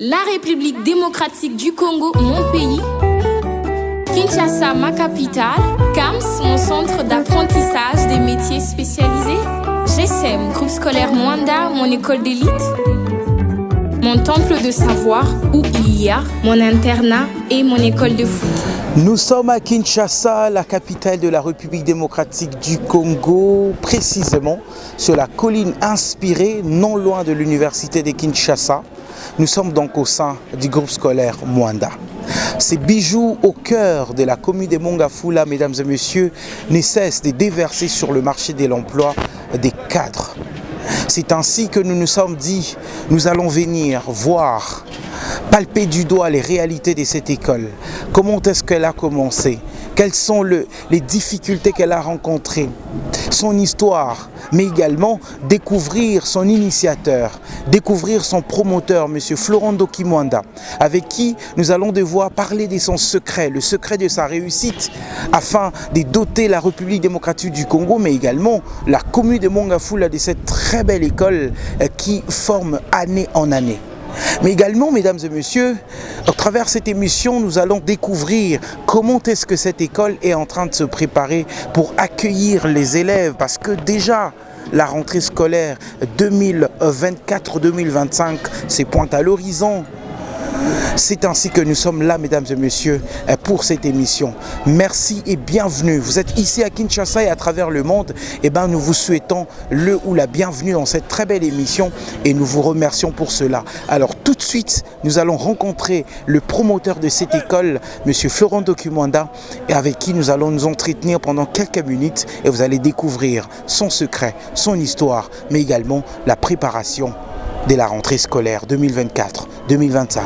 La République démocratique du Congo, mon pays. Kinshasa, ma capitale. CAMS, mon centre d'apprentissage des métiers spécialisés. GSM, groupe scolaire Mwanda, mon école d'élite. Mon temple de savoir où il y a mon internat et mon école de foot. Nous sommes à Kinshasa, la capitale de la République démocratique du Congo, précisément sur la colline inspirée, non loin de l'université de Kinshasa. Nous sommes donc au sein du groupe scolaire Mwanda. Ces bijoux au cœur de la commune de Mongafula, mesdames et messieurs, ne cessent de déverser sur le marché de l'emploi des cadres. C'est ainsi que nous nous sommes dit, nous allons venir voir, palper du doigt les réalités de cette école. Comment est-ce qu'elle a commencé? Quelles sont les difficultés qu'elle a rencontrées? Son histoire, mais également découvrir son initiateur, découvrir son promoteur, M. Florent Ndokimwanda, avec qui nous allons devoir parler de son secret, le secret de sa réussite, afin de doter la République démocratique du Congo, mais également la commune de Mongafula de cette très belle école qui forme année en année. Mais également, mesdames et messieurs, à travers cette émission, nous allons découvrir comment est-ce que cette école est en train de se préparer pour accueillir les élèves. Parce que déjà, la rentrée scolaire 2024-2025 se pointe à l'horizon. C'est ainsi que nous sommes là, mesdames et messieurs, pour cette émission. Merci et bienvenue. Vous êtes ici à Kinshasa et à travers le monde. Nous vous souhaitons le ou la bienvenue dans cette très belle émission et nous vous remercions pour cela. Alors tout de suite, nous allons rencontrer le promoteur de cette école, M. Florent Ndokimwanda, et avec qui nous allons nous entretenir pendant quelques minutes et vous allez découvrir son secret, son histoire, mais également la préparation de la rentrée scolaire 2024-2025.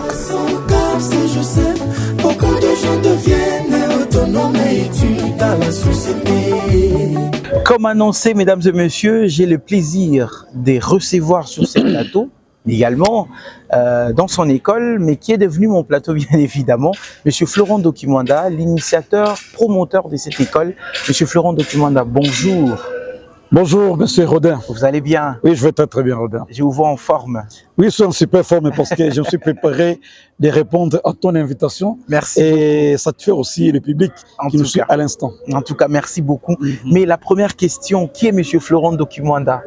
Comme annoncé, mesdames et messieurs, j'ai le plaisir de recevoir sur ce plateau, également dans son école, mais qui est devenu mon plateau bien évidemment, M. Florent Ndokimwanda, l'initiateur, promoteur de cette école. M. Florent Ndokimwanda, bonjour. Bonjour, monsieur Rodin. Vous allez bien? Oui, je vais très bien, Rodin. Je vous vois en forme. Oui, je suis en super forme parce que je me suis préparé de répondre à ton invitation. Merci. Et ça te fait aussi le public qui nous suit à l'instant. En tout cas, merci beaucoup. Mais la première question, qui est monsieur Florent Ndokimwanda?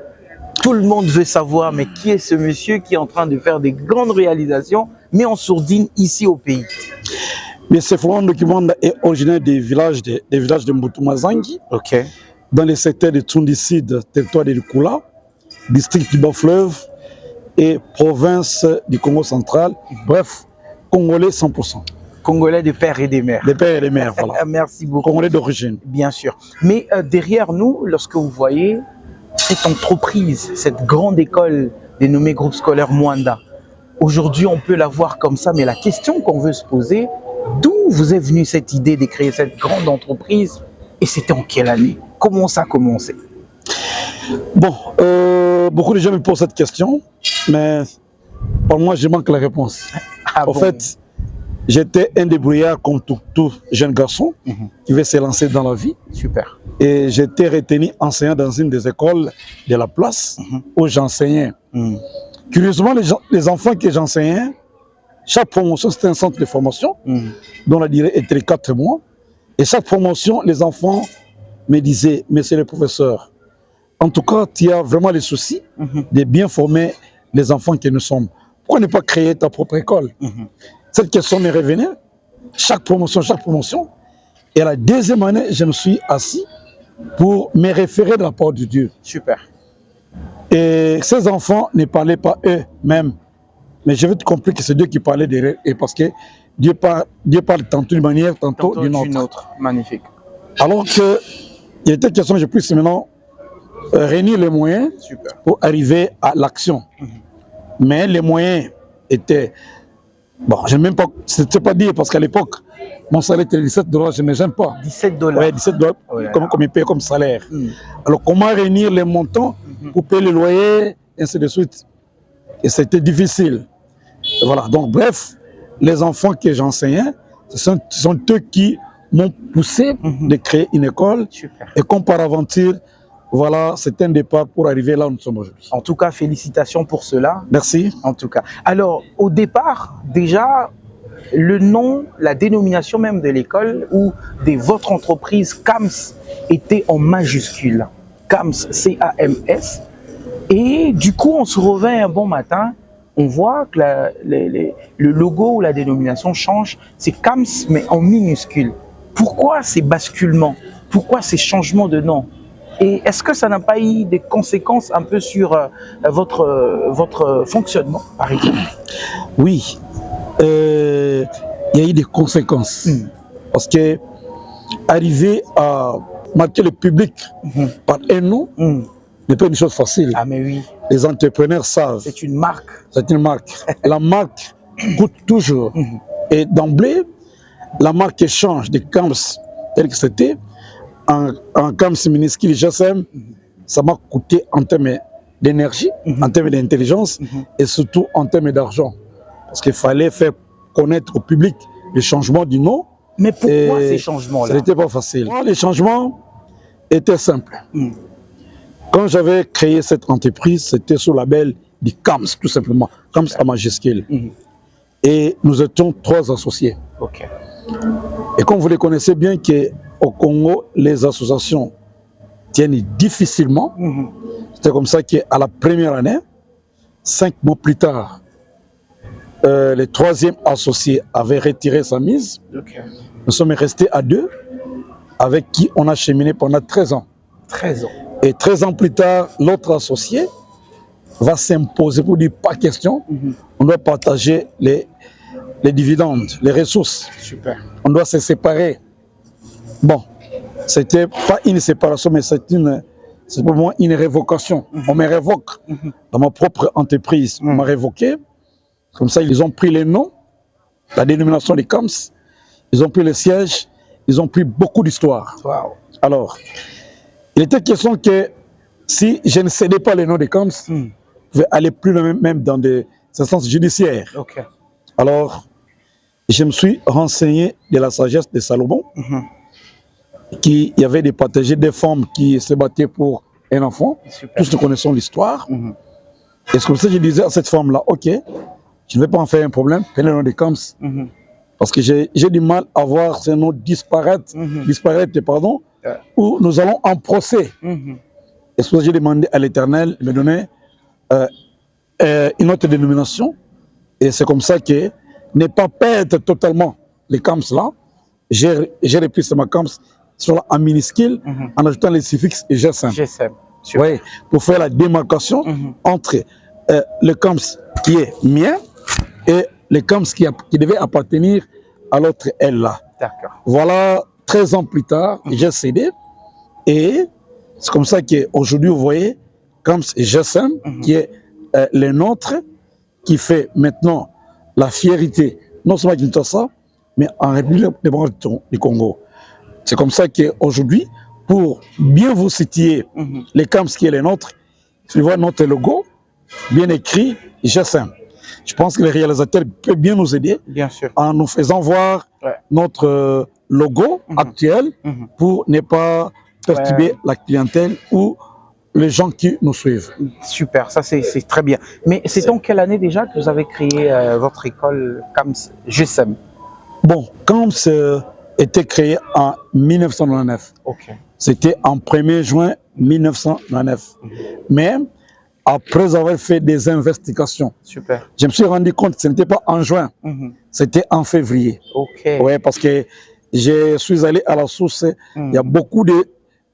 Tout le monde veut savoir, mais qui est ce monsieur qui est en train de faire des grandes réalisations, mais en sourdine ici au pays? Monsieur Florent Ndokimwanda est originaire des villages de Mbutumazangi. Ok. Dans les secteurs de Tsundiside, territoire de Lukula, district du Bas-Fleuve et province du Congo central. Bref, Congolais 100%. Congolais de père et de mère. De père et de mère, voilà. Merci beaucoup. Congolais d'origine. Bien sûr. Mais derrière nous, lorsque vous voyez cette entreprise, cette grande école dénommée groupe scolaire Mwanda, aujourd'hui on peut la voir comme ça, mais la question qu'on veut se poser, d'où vous est venue cette idée de créer cette grande entreprise et c'était en quelle année? Comment ça a commencé? Bon, beaucoup de gens me posent cette question, mais pour moi, je manque la réponse. En fait, j'étais un débrouillard comme tout jeune garçon qui veut se lancer dans la vie. Super. Et j'étais retenu enseignant dans une des écoles de la place où j'enseignais. Curieusement, les enfants que j'enseignais, chaque promotion, c'était un centre de formation dont la durée était de 4 mois. Et chaque promotion, les enfants me disaient, monsieur le professeur, en tout cas, tu as vraiment le souci de bien former les enfants que nous sommes. Pourquoi ne pas créer ta propre école? Cette question me revenait, chaque promotion. Et la deuxième année, je me suis assis pour me référer de la part de Dieu. Super. Et ces enfants ne parlaient pas eux-mêmes. Mais je veux te comprendre que c'est Dieu qui parlait derrière. Et parce que Dieu parle tantôt d'une manière, tantôt d'une autre. Magnifique. Alors que il était question que je puisse maintenant réunir les moyens pour arriver à l'action. Mais les moyens étaient... Bon, je n'ai même pas... C'était pas dire parce qu'à l'époque, mon salaire était $17, je ne gêne pas. $17? Oui, $17, comme il paye comme salaire. Alors comment réunir les montants pour payer le loyer, et ainsi de suite. Et c'était difficile. Et voilà, donc bref, les enfants que j'enseignais, ce sont eux qui m'ont poussé de créer une école. Super. Et comme par aventure, voilà, c'est un départ pour arriver là où nous sommes aujourd'hui. En tout cas, félicitations pour cela. Merci. En tout cas. Alors, au départ, déjà, le nom, la dénomination même de l'école ou de votre entreprise CAMS était en majuscule. CAMS, C-A-M-S. Et du coup, on se réveille un bon matin, on voit que le logo ou la dénomination change. C'est CAMS, mais en minuscule. Pourquoi ces basculements? Pourquoi ces changements de nom? Et est-ce que ça n'a pas eu des conséquences un peu sur votre fonctionnement, par exemple? Oui, il y a eu des conséquences. Parce que arriver à marquer le public par un nom n'est pas une chose facile. Ah mais oui. Les entrepreneurs savent. C'est une marque. C'est une marque. La marque coûte toujours. Et d'emblée, la marque change de CAMS tel que c'était en CAMS minuscule GSM. Ça m'a coûté en termes d'énergie, en termes d'intelligence et surtout en termes d'argent. Parce qu'il fallait faire connaître au public le changement du nom. Mais pourquoi ces changements-là? Ça n'était pas facile. Moi, les changements étaient simples. Quand j'avais créé cette entreprise, c'était sous le label du CAMS, tout simplement. CAMS à majuscule. Et nous étions 3 associés. Okay. Et comme vous le connaissez bien qu'au Congo, les associations tiennent difficilement. C'était comme ça qu'à la première année, 5 mois plus tard, le 3e associé avait retiré sa mise. Okay. Nous sommes restés à 2, avec qui on a cheminé pendant 13 ans. 13 ans. Et 13 ans plus tard, l'autre associé va s'imposer pour dire pas question. On doit partager les dividendes, les ressources. Super. On doit se séparer. Bon, c'était pas une séparation, mais c'est pour moi une révocation. On me révoque dans ma propre entreprise. On m'a révoqué. Comme ça, ils ont pris les noms, la dénomination des CAMS, ils ont pris le siège, ils ont pris beaucoup d'histoire. Wow. Alors, il était question que si je ne cédais pas les noms des CAMS, je vais aller plus loin même dans des instances judiciaires. Okay. Alors, je me suis renseigné de la sagesse de Salomon, qu'il y avait des partagés, des femmes qui se battaient pour un enfant. Super. Tous nous connaissons l'histoire. Et c'est comme ça que je disais à cette femme-là, ok, je ne vais pas en faire un problème, prenez le nom des CAMS. Parce que j'ai du mal à voir ces noms disparaître, où nous allons en procès. Et c'est pour ça que j'ai demandé à l'Éternel de me donner une autre dénomination. Et c'est comme ça que ne pas perdre totalement les CAMS là. J'ai repris ma CAMS en minuscule en ajoutant les suffixes GSM. GSM. Oui, pour faire la démarcation entre le CAMS qui est mien et le CAMS qui devait appartenir à l'autre elle là. D'accord. Voilà, 13 ans plus tard, j'ai cédé. Et c'est comme ça qu'aujourd'hui, vous voyez, CAMS et GSM, qui est le nôtre, qui fait maintenant la fierté, non seulement à Kinshasa, mais en République démocratique du Congo. C'est comme ça qu'aujourd'hui, pour bien vous situer les CAMS qui est le nôtre, tu vois notre logo, bien écrit, GSM. Je pense que les réalisateurs peuvent bien nous aider en nous faisant voir notre logo actuel pour ne pas perturber la clientèle ou les gens qui nous suivent. Super, ça c'est très bien. Mais c'est en quelle année déjà que vous avez créé votre école CAMS GSM? Bon, CAMS était créé en 1999. Okay. C'était en 1er juin 1999. Mais après avoir fait des investigations, super, je me suis rendu compte que ce n'était pas en juin, c'était en février. Okay. Ouais, parce que je suis allé à la source, il y a beaucoup de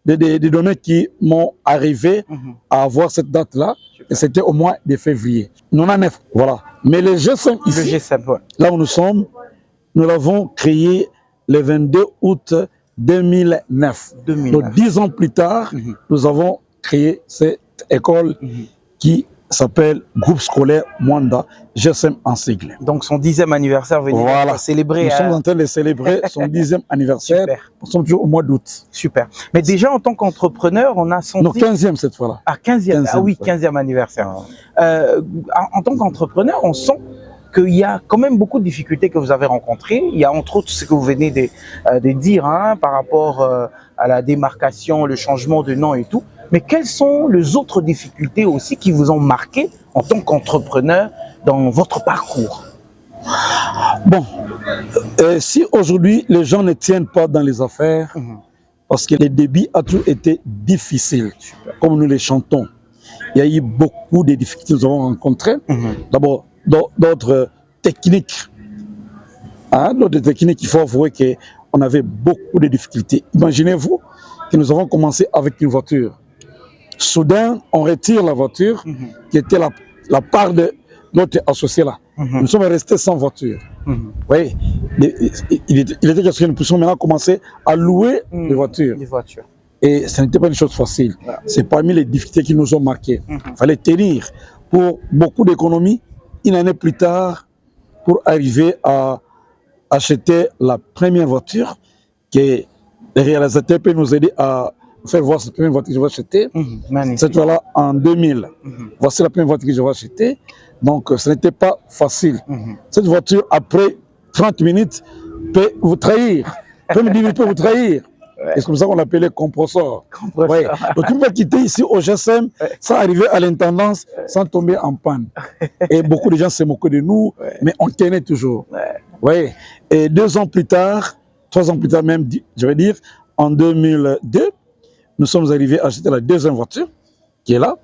données qui m'ont arrivé à avoir cette date-là, et c'était au mois de février. 99, voilà. Mais le GSM ici, le GSM, là où nous sommes, nous l'avons créé le 22 août 2009. Donc 10 ans plus tard, nous avons créé cette école qui s'appelle Groupe scolaire Mwanda, GSM en sigle. Donc son 10e anniversaire veut dire célébrer. Nous sommes en train de célébrer son 10e anniversaire. Super. Nous sommes toujours au mois d'août. Super. Mais déjà en tant qu'entrepreneur, on a senti... Non, 15e cette fois-là. Ah, 15e. Ah oui, 15e anniversaire. En tant qu'entrepreneur, on sent qu'il y a quand même beaucoup de difficultés que vous avez rencontrées. Il y a entre autres ce que vous venez de dire par rapport à la démarcation, le changement de nom et tout. Mais quelles sont les autres difficultés aussi qui vous ont marqué en tant qu'entrepreneur dans votre parcours? Bon, si aujourd'hui les gens ne tiennent pas dans les affaires, parce que les débuts a toujours été difficiles, comme nous les chantons. Il y a eu beaucoup de difficultés que nous avons rencontrées. D'abord, d'autres techniques. D'autres techniques, il faut avouer qu'on avait beaucoup de difficultés. Imaginez-vous que nous avons commencé avec une voiture. Soudain, on retire la voiture, qui était la part de notre associé là. Nous sommes restés sans voiture. Oui, il était question que nous puissions maintenant commencer à louer des voitures. Et ce n'était pas une chose facile. C'est parmi les difficultés qui nous ont marqués. Il fallait tenir pour beaucoup d'économies une année plus tard pour arriver à acheter la première voiture que les réalisateurs peuvent nous aider à faire voir cette première voiture que je vais acheter. Cette fois-là en 2000. Voici la première voiture que je vais acheter. Donc, ce n'était pas facile. Cette voiture, après 30 minutes, peut vous trahir. Après 10 minutes, peut vous trahir. Et c'est comme ça qu'on l'appelait compresseur. Ouais. Donc, une fois quitté ici au GSM, ça arrivait à l'intendance sans tomber en panne. Et beaucoup de gens se moquaient de nous, mais on tenait toujours. Ouais. Et 2 ans plus tard, 3 ans plus tard même, je vais dire, en 2002, nous sommes arrivés à acheter la deuxième voiture, qui est là.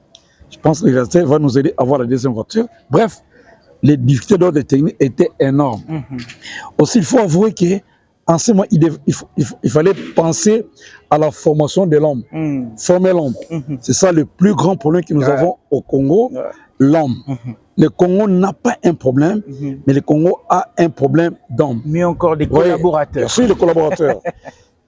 Je pense que le réalisateur va nous aider à avoir la deuxième voiture. Bref, les difficultés d'ordre technique étaient énormes. Aussi, il faut avouer qu'en ce moment, il fallait penser à la formation de l'homme. Former l'homme. C'est ça le plus grand problème que nous avons au Congo, l'homme. Le Congo n'a pas un problème, mais le Congo a un problème d'hommes. Mais encore des collaborateurs. Bien sûr, des collaborateurs.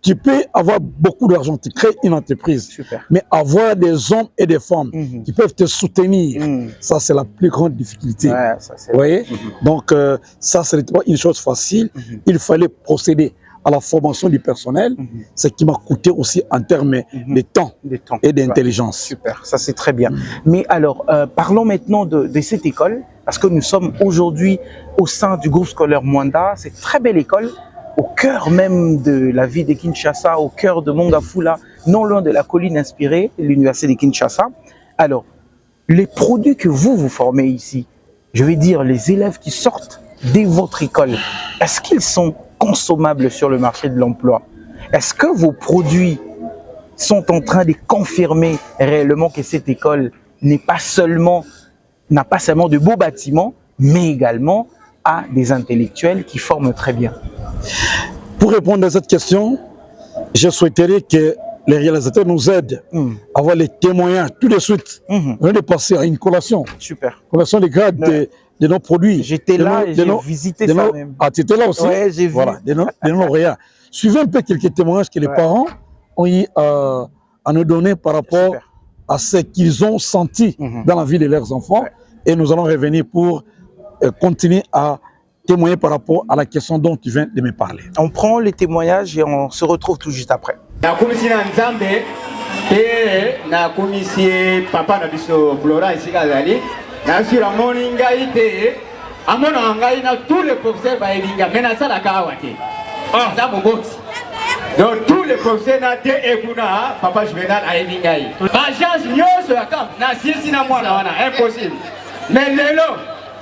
Tu peux avoir beaucoup d'argent, tu crées une entreprise, mais avoir des hommes et des femmes qui peuvent te soutenir, ça c'est la plus grande difficulté. Vous voyez? Donc ça, ce n'était pas une chose facile. Il fallait procéder à la formation du personnel, ce qui m'a coûté aussi en termes de temps et d'intelligence. Super, ça c'est très bien. Mais alors, parlons maintenant de cette école, parce que nous sommes aujourd'hui au sein du groupe scolaire Mwanda. C'est une très belle école, au cœur même de la ville de Kinshasa, au cœur de Mongafula, non loin de la colline inspirée, l'université de Kinshasa. Alors, les produits que vous formez ici, je vais dire les élèves qui sortent de votre école, est-ce qu'ils sont consommables sur le marché de l'emploi? Est-ce que vos produits sont en train de confirmer réellement que cette école n'a pas seulement de beaux bâtiments, mais également a des intellectuels qui forment très bien? Pour répondre à cette question, je souhaiterais que les réalisateurs nous aident à avoir les témoignages tout de suite. On vient de passer à une collation. Super. Collation des grades de nos produits. J'étais là et j'ai visité ça même. Ah, tu étais là aussi? Oui, j'ai vu. Voilà, de nos lauréats. Suivez un peu quelques témoignages que les parents ont eu à nous donner par rapport à ce qu'ils ont senti dans la vie de leurs enfants. Et nous allons revenir pour continuer à témoigner par rapport à la question dont tu viens de me parler. On prend les témoignages et on se retrouve tout juste après. Papa na biso Flora ici Kazali. Na sur amoni ngai te. Amona ngai na tous les professeurs ba elinga mena sala kawate. Ah, ça mon boss. Donc tous les professeurs na te ekuna papa Juvenal a elinga yi. Ba chance nyoso ya kam na sisi na mwana wana impossible. Mais lelo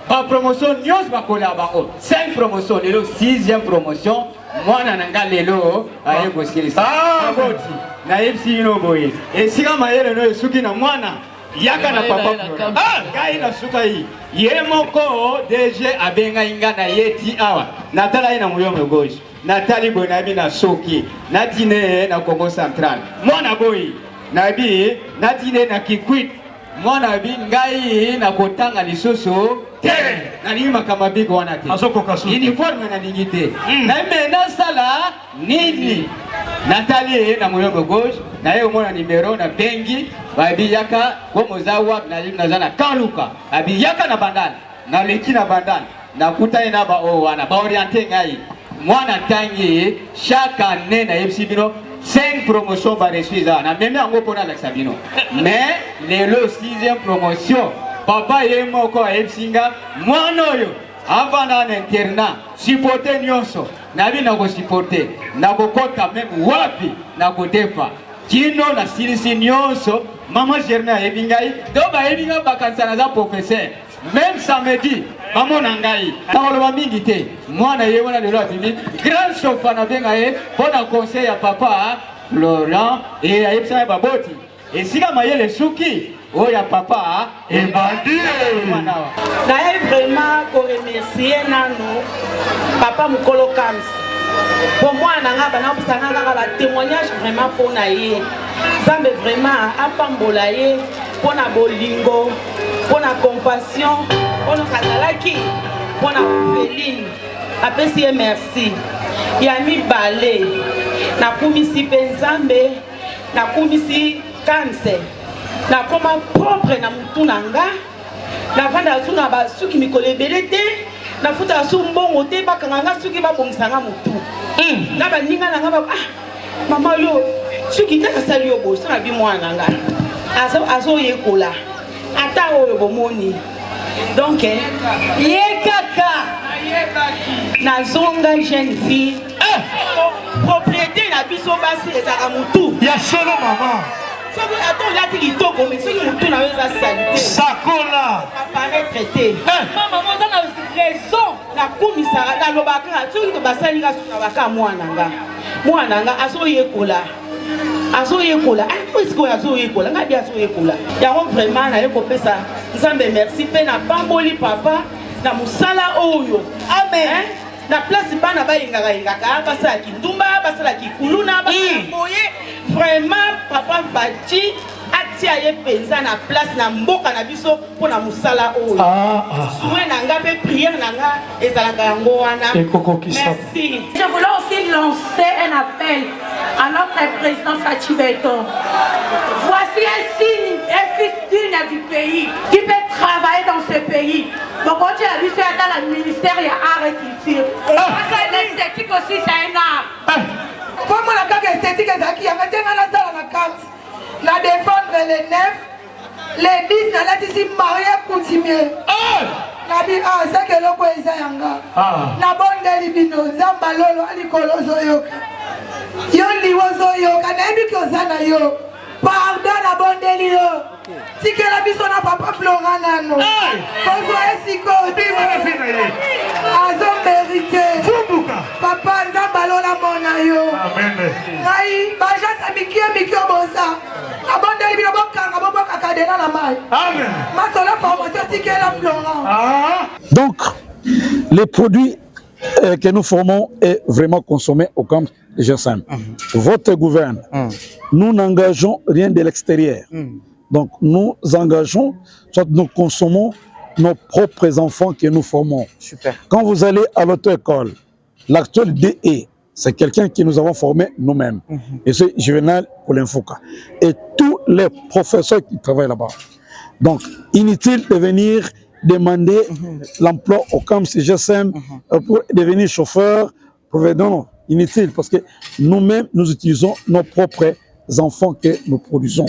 ba promotion nyoso ba kola ba ko. 5 promotions lelo 6e promotion. Mwana nanga lelo aye kosilisa. Ah, boti. Na ipsi no boy. Et si kama yele no suki na mwana yaka na papa. Ah, gai na suka yi. Ye moko DG abenga inga na yeti awa. Natala ina muyome gauche. Natali bonabi na soki. Natine na Congo Central. Mwana boy. Nabi natine na Kikwit. Mwana bi ngai na kotanga lisusu. Na nima kama bigo wana te. Asoko kasu. Uniforme na ningite. Na mena sala nini. Nathalie na muyombo gauche na yeye mwana numero na bengi babi yaka ko mozawa na zana kaluka abi yaka na bandana na leki na bandana na kutai na ba o wana ba orienter ngai mwana tangi chaque année na FC bino 5 promotions ba refusa na meme ango pona la sabino mais le 6e promotion papa yemoko FC nga mwana oyo avant un internat supporter nyonso nabi na ko supporter na ko kota même wapi na ko defa kino na silisi nyonso maman Germain Ebingai, donc Ebingai Bakansana professeur. Même samedi, maman Nangai, Taoloba Mingite, moi Nayewala de l'Abimi, grand chauffeur Nabengae, pour un conseil à papa, Laurent et à Epsa Baboti. Et si la maille les souki, oh ya papa, et bandit. D'ailleurs, vraiment, pour remercier Nano, papa Mukolo Kams. Pour moi, on a un témoignage vraiment pour Naye. Ça me vraiment à Pambolaye, pour la bolingo, pour la compassion, pour la Kazalaki, pour la Féline. Appréciez merci. Il y a mis balai, na kumisi penzambe, na kumisi kanse, na koma propre na mutunanga, na vanda suna ba suki mikole belete, na futa su mbongo te ba kanganga suki ba bomisanga mutu. Na ba ninga na ngaba mama yo suki ta sali yo bo sana bi mwana nga. Azo yekola. Ata oyo bomoni. Donc ye kaka na zonga jeune fille propriété na biso basi ezaka mutu ya solo maman soki ato lati kitoko mais soki mutu na yo eza salite sakola apparaître te mama moza na raison nakumisaka nalobaka soki to basali nga soki na baka mwana nga azoyekola esikoyo azoyekola ngai bi azoyekola yango vraiment naye kopesa nzambe merci mpe na pamboli papa na musala oyo amen na place bana bayingaka basala kindumba basala kikuluna basala boye vraiment papa Fachi atia ye penza na place na mboka na biso pona musala oyo souhait nanga pe prière nanga ezalaka yango wana merci. Je voulais aussi lancer un appel à notre président Fachi Beton. Voici un signe, un fils digne du pays qui peut travailler dans ce pays. Donc quand tu as vu ça dans le ministère, il y a art et culture. L'esthétique aussi, c'est un art. Pour moi, la carte esthétique, c'est qui a fait un salle à la carte. La défendre les 9, les 10, la laisse mariée continuer. La vie, c'est que l'eau est yanga. La bonne galibino, Zambalolo, Alikolo Zoyoka. Yoli Wozoyoka, Nabi Kozana yo. Pardon la bonne délire. Si que la biso na papa Florana no. Kozo esiko. Azo mérité. Papa Nzambalo la mona yo. Amen. Ngai baja sabikie mikio bosa. La bonne délire bokanga boboka kadena la mai. Amen. Masola formation si que la Florana. Donc les produits que nous formons est vraiment consommé au camp de GSM. Votre gouverne, nous n'engageons rien de l'extérieur. Donc nous engageons, soit nous consommons nos propres enfants que nous formons. Super. Quand vous allez à l'auto-école, l'actuel DE, c'est quelqu'un que nous avons formé nous-mêmes. Et c'est Juvenal Oulinfouka. Et tous les professeurs qui travaillent là-bas. Donc, inutile de venir demander l'emploi au camp CGSM pour devenir chauffeur. Non, inutile, parce que nous-mêmes, nous utilisons nos propres enfants que nous produisons.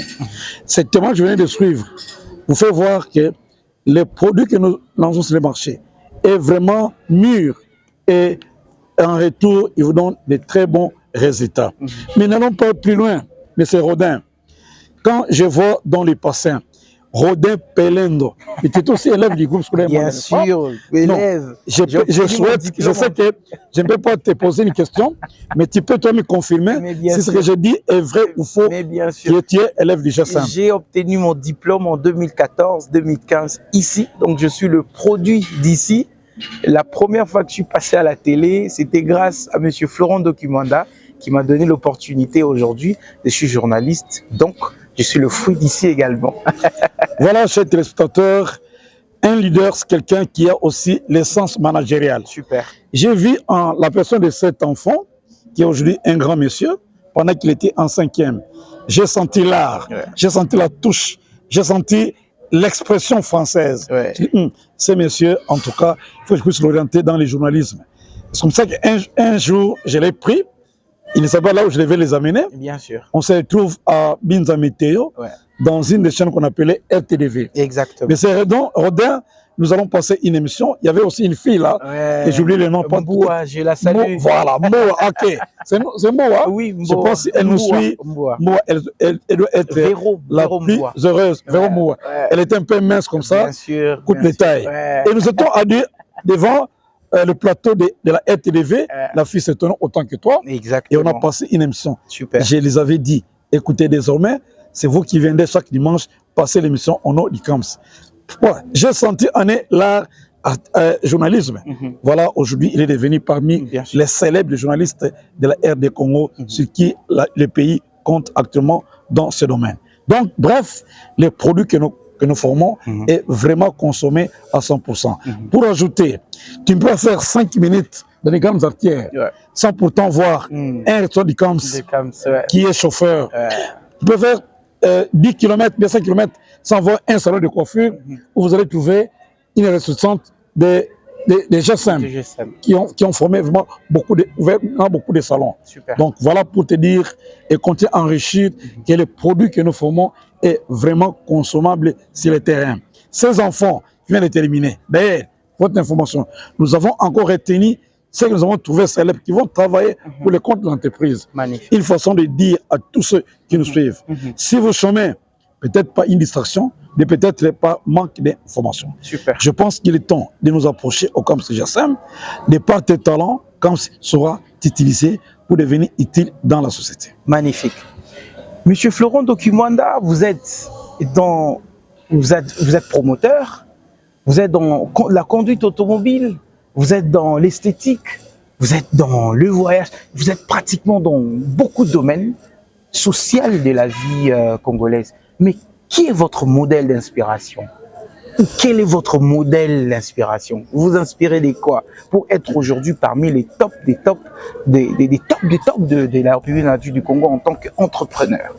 Cette témoignage que je venais de suivre vous fait voir que les produits que nous lançons sur le marché est vraiment mûr et en retour, ils vous donnent de très bons résultats. Mais n'allons pas plus loin, mais c'est Rodin. Quand je vois dans les passants, Rodin Pelendo, il était aussi élève du groupe scolaire. Bien sûr, élève. Je sais que je ne peux pas te poser une question, mais tu peux toi me confirmer si ce que je dis est vrai ou faux. Mais bien sûr. Que tu es élève du GSM. J'ai obtenu mon diplôme en 2014-2015 ici, donc je suis le produit d'ici. La première fois que je suis passé à la télé, c'était grâce à M. Florent Documanda qui m'a donné l'opportunité aujourd'hui. Je suis journaliste, donc je suis le fruit d'ici également. Voilà, chers téléspectateurs, un leader, c'est quelqu'un qui a aussi l'essence managériale. Super. J'ai vu en la personne de cet enfant, qui est aujourd'hui un grand monsieur, pendant qu'il était en 5e. J'ai senti l'art, j'ai senti la touche, j'ai senti l'expression française. Ce monsieur, en tout cas, il faut que je puisse l'orienter dans le journalisme. C'est comme ça qu'un jour, je l'ai pris. Il ne savait pas là où je devais les amener. Bien sûr. On se retrouve à Binza Météo, dans une des chaînes qu'on appelait RTDV. Exactement. Mais c'est Rodin nous allons passer une émission. Il y avait aussi une fille là, et j'ai oublié le nom. Mboua, je la salue. Voilà, Mboua, ok. C'est Mboua. Oui, Mboua. Je pense qu'elle nous suit. Mboua. Elle doit être la plus heureuse. Véro Mboua. Elle était un peu mince comme ça. Bien sûr. Écoute les tailles. Et nous étions à deux devant le plateau de la RTV. La fille s'étonnait autant que toi. Exactement. Et on a passé une émission. Super. Je les avais dit, écoutez, désormais, c'est vous qui viendrez chaque dimanche passer l'émission au nom du CAMS. Voilà. J'ai senti en est l'art journalisme. Voilà, aujourd'hui, il est devenu parmi les célèbres journalistes de la RD Congo, ce qui le pays compte actuellement dans ce domaine. Donc, bref, les produits que nous formons est vraiment consommé à 100%. Pour ajouter, tu peux faire 5 minutes dans les gammes artières sans pourtant voir un restaurant du CAMS qui est chauffeur. Tu peux faire 10 km, 5 km sans voir un salon de coiffure où vous allez trouver une ressourçante des GSM qui ont formé vraiment beaucoup de salons. Super. Donc voilà pour te dire et continuer à enrichir que le produit que nous formons est vraiment consommable sur le terrain. Ces enfants qui viennent de terminer, d'ailleurs, votre information, nous avons encore retenu ceux que nous avons trouvé célèbres qui vont travailler pour le compte de l'entreprise. Une façon de dire à tous ceux qui nous suivent, si vous chômez, peut-être pas une distraction, mais peut-être pas manque d'information. Je pense qu'il est temps de nous approcher au CAMS GSM, de par tes talents, CAMS sera utilisé pour devenir utile dans la société. Magnifique. Monsieur Florent Dokumwanda, vous êtes promoteur, vous êtes dans la conduite automobile, vous êtes dans l'esthétique, vous êtes dans le voyage, vous êtes pratiquement dans beaucoup de domaines sociaux de la vie congolaise. Mais qui est votre modèle d'inspiration? Quel est votre modèle d'inspiration? Vous vous inspirez de quoi pour être aujourd'hui parmi les tops des tops de la République du Congo en tant qu'entrepreneur?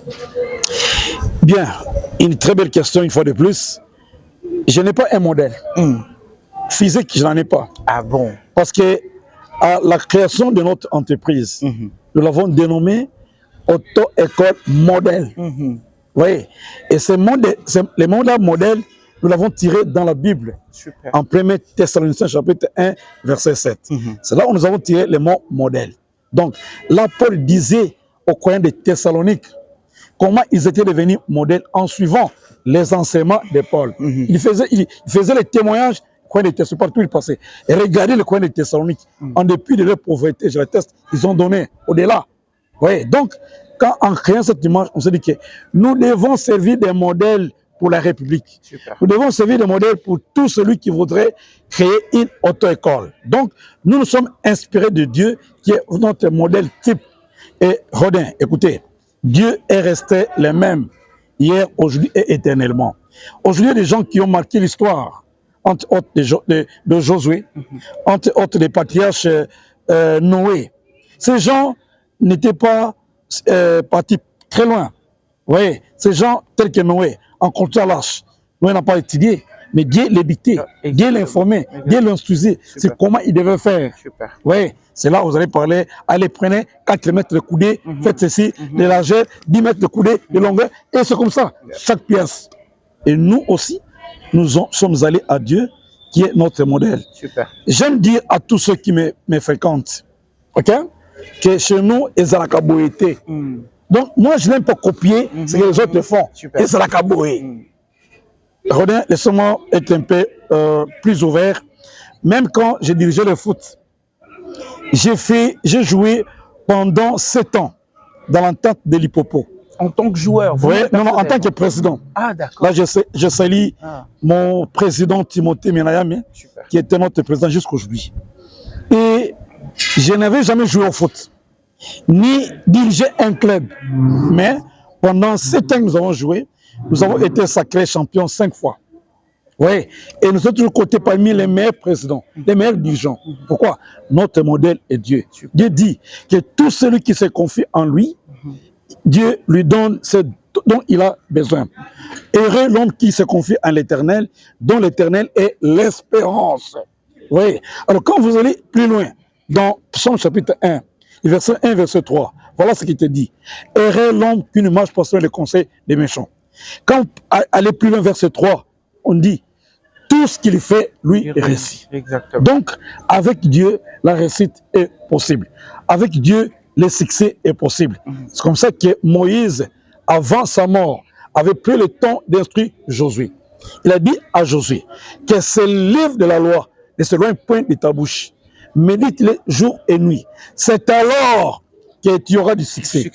Bien, une très belle question une fois de plus. Je n'ai pas un modèle. Physique, je n'en ai pas. Ah bon? Parce que à la création de notre entreprise, nous l'avons dénommée Auto-École Modèle. Vous voyez? Et le modèle, nous l'avons tiré dans la Bible. Super. En 1 Thessaloniciens chapitre 1, verset 7. C'est là où nous avons tiré le mot modèle. Donc, là, Paul disait aux croyants de Thessalonique comment ils étaient devenus modèles en suivant les enseignements de Paul. Il faisait les témoignages croyants de Thessalonique, partout il passait. Et regardez les croyants de Thessalonique, en dépit de leur pauvreté, je l'atteste, ils ont donné au-delà. Oui, donc, en créant cette image, on s'est dit que nous devons servir des modèles pour la République. Super. Nous devons servir de modèle pour tout celui qui voudrait créer une auto-école. Donc, nous nous sommes inspirés de Dieu, qui est notre modèle type. Et Rodin, écoutez, Dieu est resté le même hier, aujourd'hui et éternellement. Aujourd'hui, il y a des gens qui ont marqué l'histoire, entre autres de Josué, entre autres des patriarches Noé. Ces gens n'étaient pas partis très loin. Vous voyez, ces gens tels que Noé, en contre l'arche, Noé n'a pas étudié, mais Dieu l'évitait, Dieu l'informait, Dieu l'instruisait, c'est comment il devait faire. Vous voyez, c'est là où vous allez parler, allez prenez 4 mètres de coudée, faites ceci, de largeur, 10 mètres de coudée, de longueur, et c'est comme ça, chaque pièce. Et nous aussi, nous sommes allés à Dieu, qui est notre modèle. J'aime dire à tous ceux qui me fréquentent, ok, que chez nous, ils ont la caboïté. Donc, moi, je n'aime pas copier ce que les autres font. Et c'est la caboïté. Rodin, laissez-moi être un peu plus ouvert. Même quand j'ai dirigé le foot, j'ai joué pendant 7 ans dans l'entente de l'Hippopo. En tant que joueur? Oui, non, en tant que président. Ah, d'accord. Là, je salue mon président Timothée Menayame, qui était notre président jusqu'aujourd'hui. Et je n'avais jamais joué au foot, ni dirigé un club. Mais pendant 7 ans que nous avons joué, nous avons été sacrés champions 5 fois. Oui, et nous sommes toujours cotés parmi les meilleurs présidents, les meilleurs dirigeants. Pourquoi? Notre modèle est Dieu. Dieu dit que tout celui qui se confie en lui, Dieu lui donne ce dont il a besoin. Heureux l'homme qui se confie en l'Éternel, dont l'Éternel est l'espérance. Oui, alors quand vous allez plus loin, dans Psaume chapitre 1, verset 1, verset 3, voilà ce qu'il te dit. Heureux l'homme qui ne marche pas sur les conseils des méchants. Quand aller plus loin, verset 3, on dit, tout ce qu'il fait, lui, réussit. Exactement. Donc, avec Dieu, la réussite est possible. Avec Dieu, le succès est possible. C'est comme ça que Moïse, avant sa mort, avait pris le temps d'instruire Josué. Il a dit à Josué que ce livre de la loi ne s'éloigne point de ta bouche. Médite-le jour et nuit. C'est alors que tu auras du succès.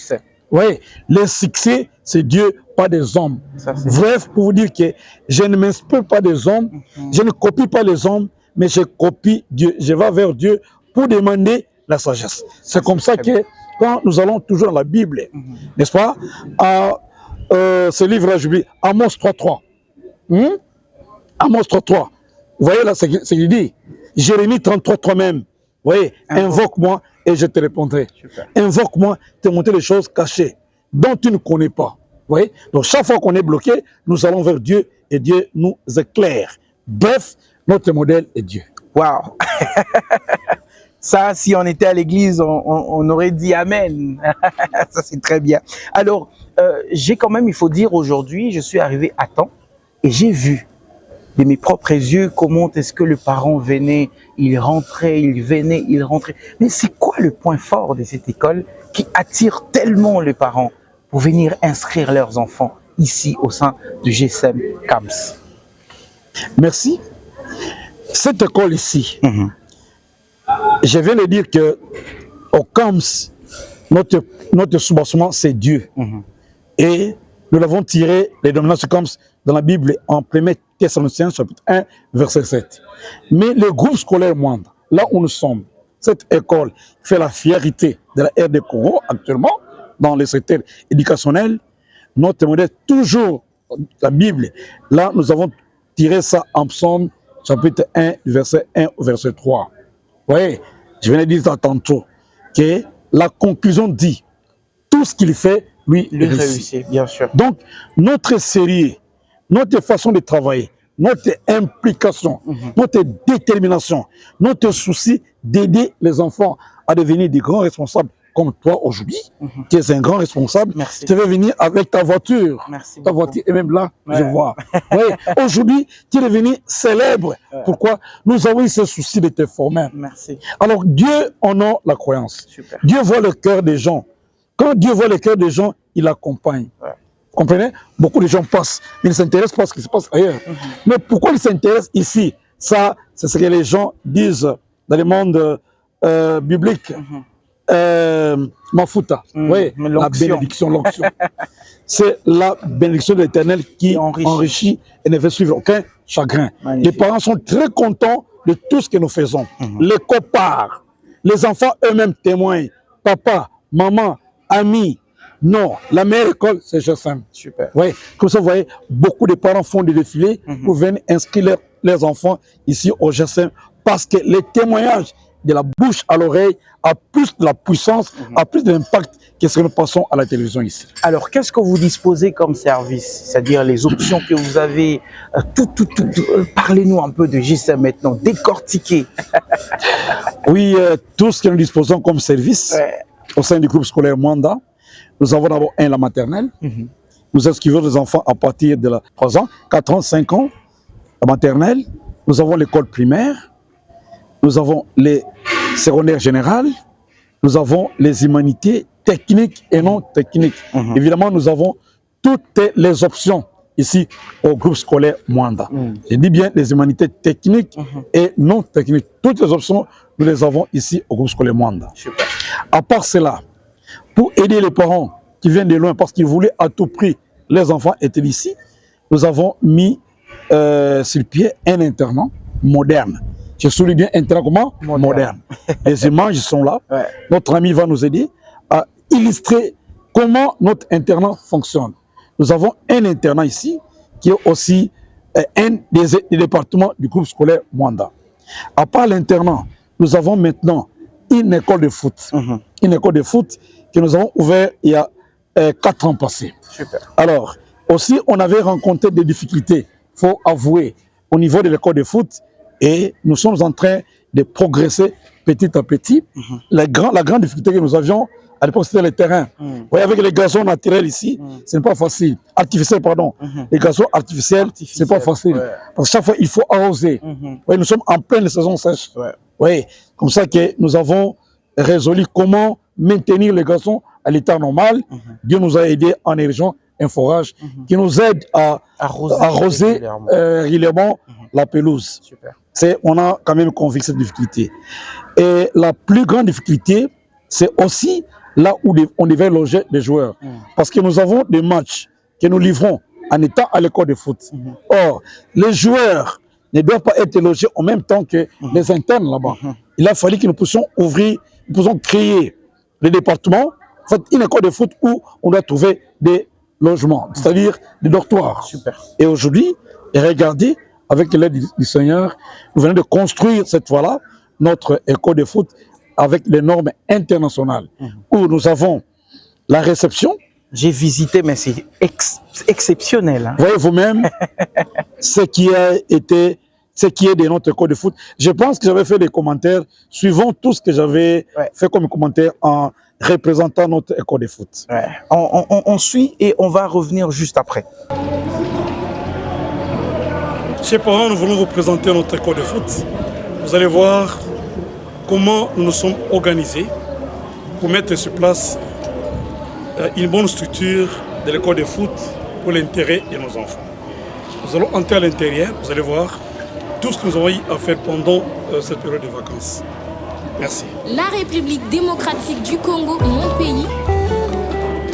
Oui, le succès, c'est Dieu, pas des hommes. Bref, pour vous dire que je ne m'inspire pas des hommes, je ne copie pas les hommes, mais je copie Dieu. Je vais vers Dieu pour demander la sagesse. C'est comme ça que quand nous allons toujours dans la Bible, n'est-ce pas, à ce livre-là, j'oublie, Amos 3.3. Amos 3.3. Vous voyez là ce qu'il dit. Jérémie 33.3 même. Vous voyez, invoque-moi et je te répondrai. Invoque-moi, te montrer les choses cachées dont tu ne connais pas. Vous voyez? Donc chaque fois qu'on est bloqué, nous allons vers Dieu et Dieu nous éclaire. Bref, notre modèle est Dieu. Waouh. Ça, si on était à l'église, on aurait dit Amen. Ça, c'est très bien. Alors, j'ai quand même, il faut dire, aujourd'hui, je suis arrivé à temps et j'ai vu de mes propres yeux comment est-ce que le parent venait, il rentrait, il venait, il rentrait. Mais c'est quoi le point fort de cette école qui attire tellement les parents pour venir inscrire leurs enfants ici au sein du GSM CAMS? Merci. Cette école ici, je viens de dire que au CAMS, notre soubassement, c'est Dieu. Et nous l'avons tiré, les dominations CAMS, dans la Bible, en 1 Thessaloniciens, chapitre 1, verset 7. Mais le groupe scolaire moindre, là où nous sommes, cette école fait la fierté de la RD Congo actuellement, dans le secteur éducationnel, notre modèle, toujours la Bible, là nous avons tiré ça en psaume, chapitre 1, verset 1 au verset 3. Vous voyez, je viens de dire ça tantôt, que la conclusion dit, tout ce qu'il fait, lui, réussit. Bien sûr. Donc, notre série, notre façon de travailler, notre implication, notre détermination, notre souci d'aider les enfants à devenir des grands responsables comme toi aujourd'hui, qui es un grand responsable. Merci. Tu veux venir avec ta voiture. Merci ta voiture est même là, je vois. Ouais. Aujourd'hui, tu es devenu célèbre. Pourquoi? Nous avons eu ce souci de te former. Merci. Alors, Dieu en a la croyance. Super. Dieu voit le cœur des gens. Quand Dieu voit le cœur des gens, il accompagne. Vous comprenez? Beaucoup de gens passent, mais ils ne s'intéressent pas à ce qui se passe ailleurs. Mais pourquoi ils s'intéressent ici? Ça, c'est ce que les gens disent dans le monde biblique. Mafuta, oui, la bénédiction, l'onction. C'est la bénédiction de l'Éternel qui enrichit et ne fait suivre aucun chagrin. Magnifique. Les parents sont très contents de tout ce que nous faisons. Les copains, les enfants eux-mêmes témoignent. Papa, maman, amis. Non, la meilleure école, c'est GSM. Super. Oui, comme ça, vous voyez, beaucoup de parents font des défilés pour venir inscrire leurs enfants ici au GSM parce que les témoignages de la bouche à l'oreille a plus de la puissance, a plus d'impact que ce que nous passons à la télévision ici. Alors, qu'est-ce que vous disposez comme service? C'est-à-dire les options que vous avez, parlez-nous un peu de GSM maintenant, décortiquez. Oui, tout ce que nous disposons comme service au sein du groupe scolaire Mwanda, nous avons d'abord la maternelle. Nous inscrivons les enfants à partir de 3 ans, 4 ans, 5 ans, la maternelle. Nous avons l'école primaire. Nous avons les secondaires générales, nous avons les humanités techniques et non techniques. Évidemment, nous avons toutes les options ici au groupe scolaire Mwanda. Je dis bien les humanités techniques et non techniques. Toutes les options, nous les avons ici au groupe scolaire Mwanda. Super. À part cela, pour aider les parents qui viennent de loin parce qu'ils voulaient à tout prix les enfants étaient ici, nous avons mis sur pied un internat moderne. Je souligne bien internat comment? Moderne. Les images sont là. Notre ami va nous aider à illustrer comment notre internat fonctionne. Nous avons un internat ici qui est aussi un des départements du groupe scolaire Mwanda. À part l'internat, nous avons maintenant une école de foot. Une école de foot que nous avons ouverte il y a 4 ans passés. Super. Alors, aussi, on avait rencontré des difficultés, il faut avouer, au niveau de l'école de foot. Et nous sommes en train de progresser petit à petit. La grande difficulté que nous avions à À l'époque, c'était les terrains. Vous voyez, avec les gazons naturels ici, ce n'est pas facile. Artificiels, pardon. Les gazons artificiels, ce n'est pas facile. Parce que chaque fois, il faut arroser. Vous voyez, nous sommes en pleine saison sèche. Oui, comme ça que nous avons résolu comment maintenir les gazons à l'état normal. Dieu nous a aidés en érigeant un forage qui nous aide à arroser régulièrement la pelouse. On a quand même convaincu cette difficulté. Et la plus grande difficulté, c'est aussi là où on devait loger les joueurs. Parce que nous avons des matchs que nous livrons en étant à l'école de foot. Or, les joueurs ne doivent pas être logés en même temps que les internes là-bas. Il a fallu que nous puissions ouvrir, nous puissions créer le département, en fait, une école de foot où on doit trouver des logements, c'est-à-dire des dortoirs. Et aujourd'hui, regardez, avec l'aide du Seigneur, nous venons de construire cette fois-là notre école de foot avec les normes internationales, où nous avons la réception. J'ai visité, mais c'est exceptionnel. Voyez vous-même ce qui est de notre école de foot. Je pense que j'avais fait des commentaires suivant tout ce que j'avais fait comme commentaire en représentant notre école de foot. On suit et on va revenir juste après. Chers parents, nous voulons vous présenter notre école de foot. Vous allez voir comment nous nous sommes organisés pour mettre sur place une bonne structure de l'école de foot pour l'intérêt de nos enfants. Nous allons entrer à l'intérieur, vous allez voir tout ce que nous avons eu à faire pendant cette période de vacances. Merci. La République démocratique du Congo, mon pays.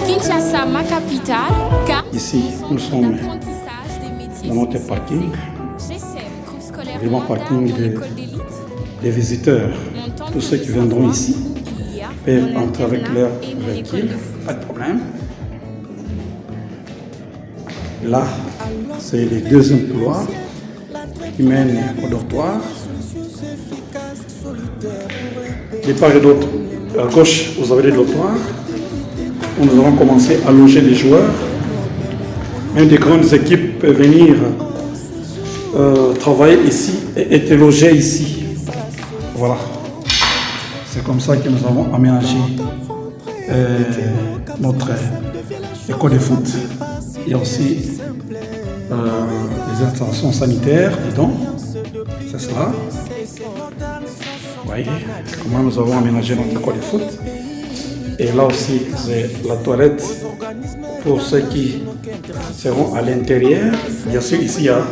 Kinshasa, ma capitale. Ici, nous sommes dans notre parking. Vraiment parking des visiteurs. Tous ceux qui viendront ici peuvent entrer avec leur véhicule, pas de problème. Là, c'est le deuxième couloir qui mène au dortoir. De part et d'autre, à gauche, vous avez les dortoirs où nous allons commencer à loger les joueurs. Même des grandes équipes peuvent venir travailler ici et être logées ici. Voilà. C'est comme ça que nous avons aménagé notre école de foot. Il y a aussi les installations sanitaires dedans. C'est cela. Vous voyez comment nous avons aménagé notre école de foot. Et là aussi, c'est la toilette pour ceux qui seront à l'intérieur. Bien sûr, ici, il y a,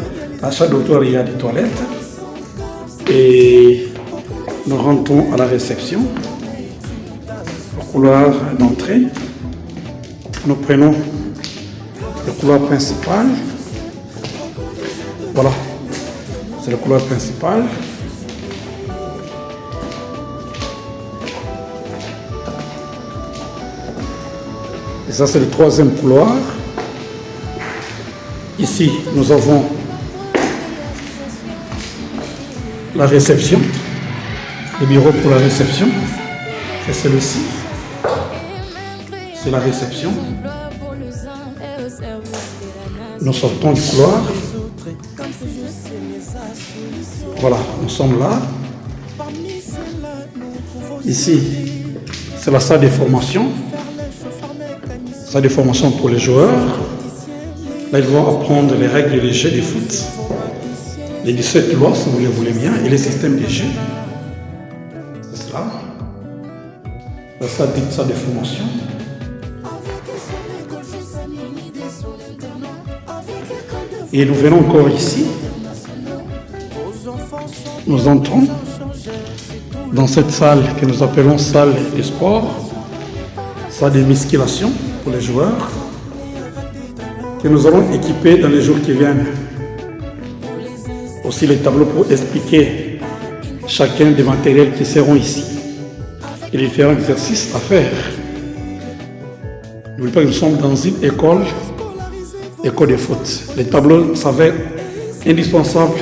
à chaque dortoir, il y a des toilettes. Et nous rentrons à la réception, au couloir d'entrée. Nous prenons le couloir principal. Voilà, c'est le couloir principal. Et ça, c'est le troisième couloir. Ici, nous avons la réception, le bureau pour la réception. C'est celui-ci. C'est la réception. Nous sortons du couloir. Voilà, nous sommes là. Ici, c'est la salle de formation. Salle de formation pour les joueurs. Là, ils vont apprendre les règles des jeux de foot. Les 17 lois, si vous les voulez bien, et les systèmes de jeu. C'est cela. La salle de formation. Et nous venons encore ici. Nous entrons dans cette salle que nous appelons salle de sport, salle de musculation pour les joueurs, que nous allons équiper dans les jours qui viennent. Aussi les tableaux pour expliquer chacun des matériels qui seront ici et les différents exercices à faire. N'oubliez pas que nous sommes dans une école de foot. Les tableaux s'avèrent indispensables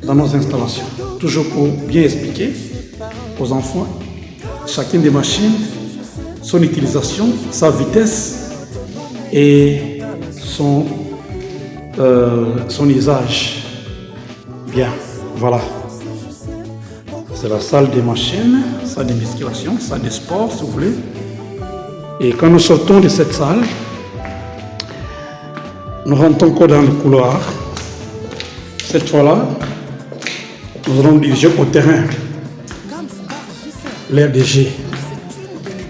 dans nos installations, toujours pour bien expliquer aux enfants chacune des machines, son utilisation, sa vitesse et son usage. Bien, voilà. C'est la salle des machines, salle de musculation, salle de sport si vous voulez. Et quand nous sortons de cette salle, nous rentrons encore dans le couloir. Cette fois-là, nous allons diriger au terrain. L'RDG.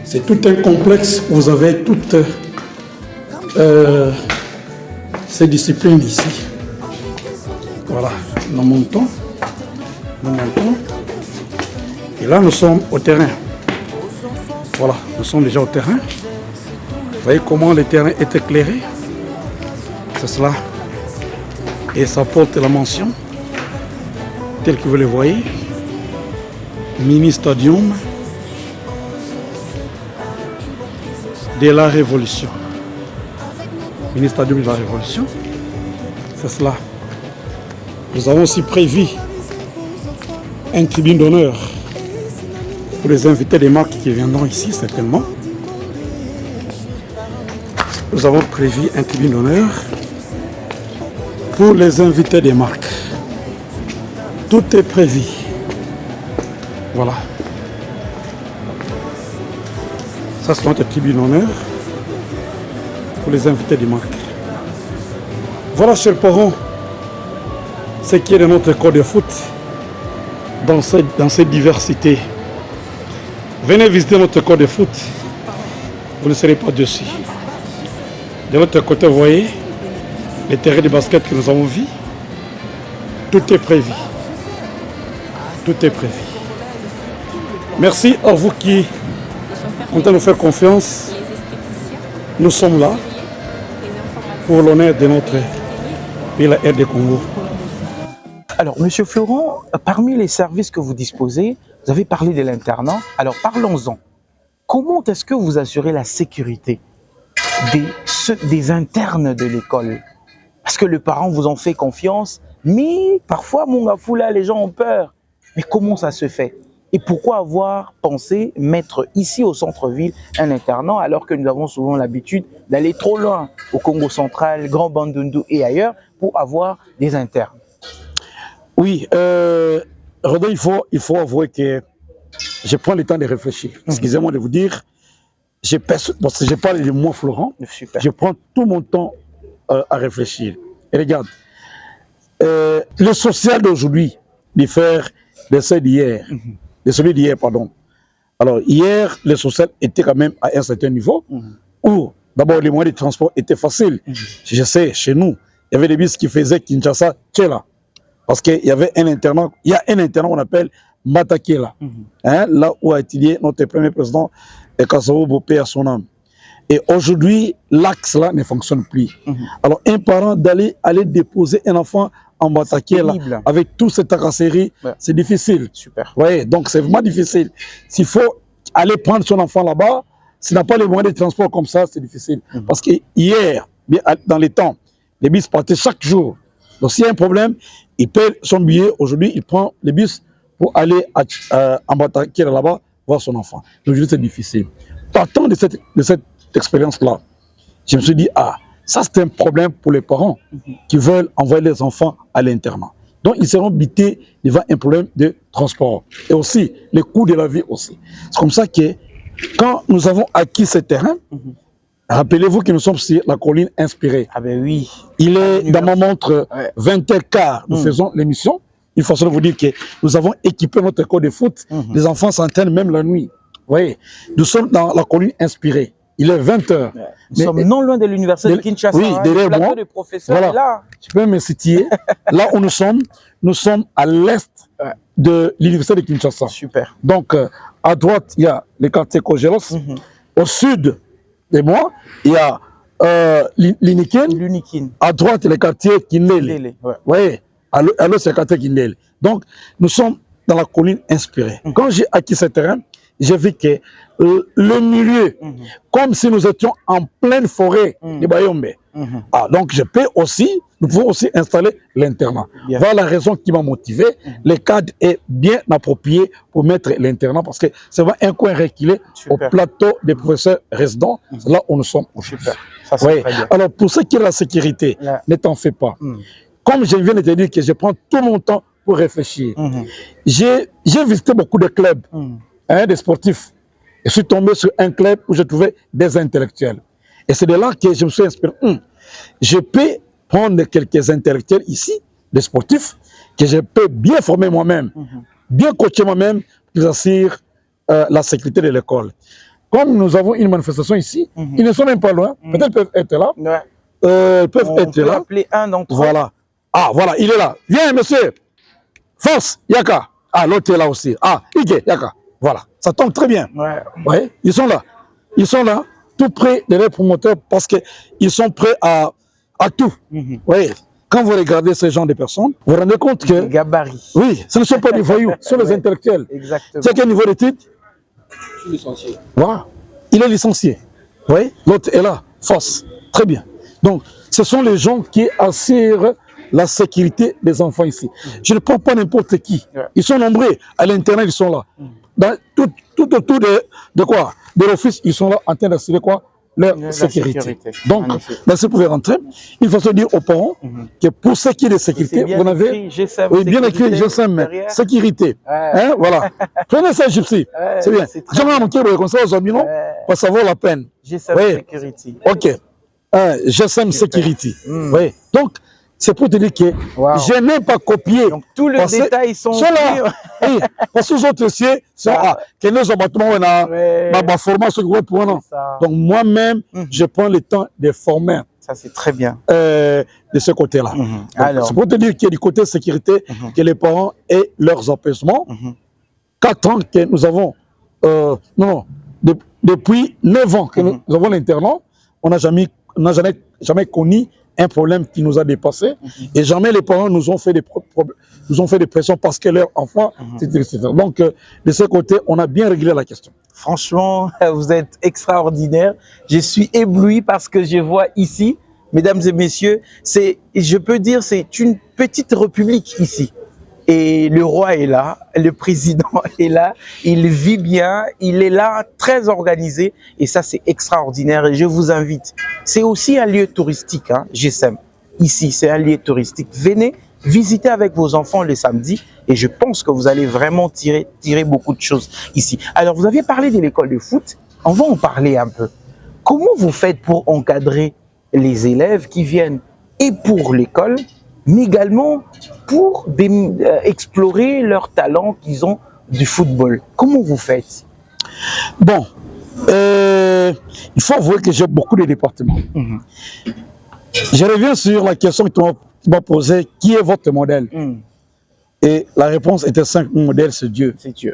C'est tout un complexe où vous avez toutes ces disciplines ici. Voilà, nous montons. Et là, nous sommes au terrain. Voilà, nous sommes déjà au terrain. Vous voyez comment le terrain est éclairé. C'est cela. Et ça porte la mention, telle que vous le voyez. Mini stadium de la Révolution. Mini stadium de la Révolution. C'est cela. Nous avons aussi prévu un tribune d'honneur pour les invités des marques qui viendront ici, certainement. Nous avons prévu un tribune d'honneur pour les invités des marques. Tout est prévu. Voilà. Ça, c'est notre tribune d'honneur pour les invités des marques. Voilà, chers parents, ce qui est de notre corps de foot dans cette diversité. Venez visiter notre corps de foot, vous ne serez pas déçus. De l'autre côté, vous voyez les terrains de basket que nous avons vus. Tout est prévu. Tout est prévu. Merci à vous qui comptez nous faire confiance. Nous sommes là pour l'honneur de notre pays, la RD Congo. Alors, Monsieur Florent, parmi les services que vous disposez, vous avez parlé de l'internat. Alors, parlons-en. Comment est-ce que vous assurez la sécurité des internes de l'école? Parce que les parents vous en fait confiance, mais parfois, mon gafoula, les gens ont peur. Mais comment ça se fait? Et pourquoi avoir pensé mettre ici au centre-ville un internat alors que nous avons souvent l'habitude d'aller trop loin au Congo central, Grand Bandundu et ailleurs pour avoir des internes? Oui, Rodin, il faut avouer que je prends le temps de réfléchir. Excusez-moi de vous dire, parce que je parle de moi, Florent, je prends tout mon temps à réfléchir. Et regarde, le social d'aujourd'hui diffère de celui d'hier. Alors, hier, le social était quand même à un certain niveau, où d'abord les moyens de transport étaient faciles. Je sais, chez nous, il y avait des bus qui faisaient Kinshasa, Tchela. Parce qu'il y avait un internat, il y a un internat qu'on appelle Matakela, là où a étudié notre premier président, Kassawo Bopé à son âme. Et aujourd'hui, l'axe là ne fonctionne plus. Alors, un parent aller déposer un enfant en Matakela avec toute cette carrosserie, c'est difficile. Super. Ouais, donc c'est vraiment difficile. S'il faut aller prendre son enfant là-bas, s'il n'a pas les moyens de transport comme ça, c'est difficile. Parce que hier, dans les temps, les bus partaient chaque jour. Donc s'il y a un problème, il paie son billet. Aujourd'hui, il prend les bus pour aller en Matakela là-bas voir son enfant. Aujourd'hui, c'est difficile. Partant de cette expérience-là, je me suis dit, ça c'est un problème pour les parents qui veulent envoyer les enfants à l'internat. Donc ils seront butés devant un problème de transport. Et aussi, les coûts de la vie aussi. C'est comme ça que quand nous avons acquis ce terrain, rappelez-vous que nous sommes sur la colline inspirée. Ah ben oui. Il est dans ma montre 20h15, nous faisons l'émission. Il faut seulement vous dire que nous avons équipé notre école de foot. Les enfants s'entraînent même la nuit. Vous voyez, nous sommes dans la colline inspirée. Il est 20h. Nous sommes non loin de l'université de Kinshasa. Oui, derrière moi. Le plateau de professeurs est là. Tu peux me situer. Là où nous sommes à l'est de l'université de Kinshasa. Super. Donc, à droite, il y a le quartier Kogelos. Au sud de moi, il y a l'Unikin. À droite, le quartier Kindele. Oui, à l'autre, c'est le quartier Kindele. Donc, nous sommes dans la colline inspirée. Quand j'ai acquis ce terrain, j'ai vu que le milieu, comme si nous étions en pleine forêt de Bayombe. Donc nous pouvons aussi installer l'internat. Voilà la raison qui m'a motivé. Le cadre est bien approprié pour mettre l'internat parce que c'est un coin reculé au plateau des professeurs résidents. C'est là où nous sommes. Super. Alors pour ce qui est de la sécurité, ne t'en fais pas. Comme je viens de te dire que je prends tout mon temps pour réfléchir, j'ai visité beaucoup de clubs. Des sportifs je suis tombé sur un club où je trouvais des intellectuels. Et c'est de là que je me suis inspiré. Je peux prendre quelques intellectuels ici, des sportifs, que je peux bien former moi-même, bien coacher moi-même, pour assurer la sécurité de l'école. Comme nous avons une manifestation ici, ils ne sont même pas loin, peut-être ils peuvent être là. On peut appeler un d'entre eux. Voilà. Ah, voilà, il est là. Viens, monsieur. Force, Yaka. Ah, l'autre est là aussi. Ah, Ige, Yaka. Voilà, ça tombe très bien. Ouais, ils sont là. Ils sont là, tout près de leurs promoteurs parce qu'ils sont prêts à tout. Ouais. Quand vous regardez ce genre de personnes, vous vous rendez compte que... Gabarit. Oui, ce ne sont pas des voyous, ce sont les intellectuels. Exactement. C'est quel niveau d'études? Licencié. Voilà. Il est licencié. Oui, l'autre est là. Force. Très bien. Donc, ce sont les gens qui assurent la sécurité des enfants ici. Je ne prends pas n'importe qui. Ils sont nombreux. À l'intérieur, ils sont là. Dans, tout autour de quoi? De l'office, ils sont là en train d'assurer quoi? Leur sécurité. Donc, là, si vous pouvez rentrer, il faut se dire aux parents que pour ce qui est de sécurité, vous avez bien écrit GSM, sécurité. Hein, voilà. Prenez ça, Gypsy. C'est bien. J'aimerais manquer comme ça aux amis, non? Pour savoir la peine. GSM Security. Ok. GSM Security. Oui. Donc, c'est pour te dire que je n'ai pas copié. Donc, tous les détails sont là. Oui, parce que les autres dossiers sont que nous abattements, on a ma formation. Donc, moi-même, je prends le temps de former. Ça, c'est très bien. De ce côté-là. C'est pour te dire qu'il y a du côté sécurité, que les parents aient leurs apaisements. 4 ans que nous avons, depuis 9 ans que nous avons l'internat, on n'a jamais connu un problème qui nous a dépassé et jamais les parents nous ont fait des pressions parce que leur enfant, etc. Donc, de ce côté, on a bien réglé la question. Franchement, vous êtes extraordinaire. Je suis ébloui parce que je vois ici, mesdames et messieurs, je peux dire, c'est une petite république ici. Et le roi est là, le président est là, il vit bien, il est là, très organisé. Et ça, c'est extraordinaire. Et je vous invite. C'est aussi un lieu touristique, hein, GSM. Ici, c'est un lieu touristique. Venez visiter avec vos enfants le samedi. Et je pense que vous allez vraiment tirer beaucoup de choses ici. Alors, vous aviez parlé de l'école de foot. On va en parler un peu. Comment vous faites pour encadrer les élèves qui viennent et pour l'école, mais également pour explorer leurs talents qu'ils ont du football? Comment vous faites? Bon, il faut avouer que j'ai beaucoup de départements. Je reviens sur la question que tu m'as posée, qui est votre modèle? Et la réponse était simple, mon modèle c'est Dieu. C'est Dieu.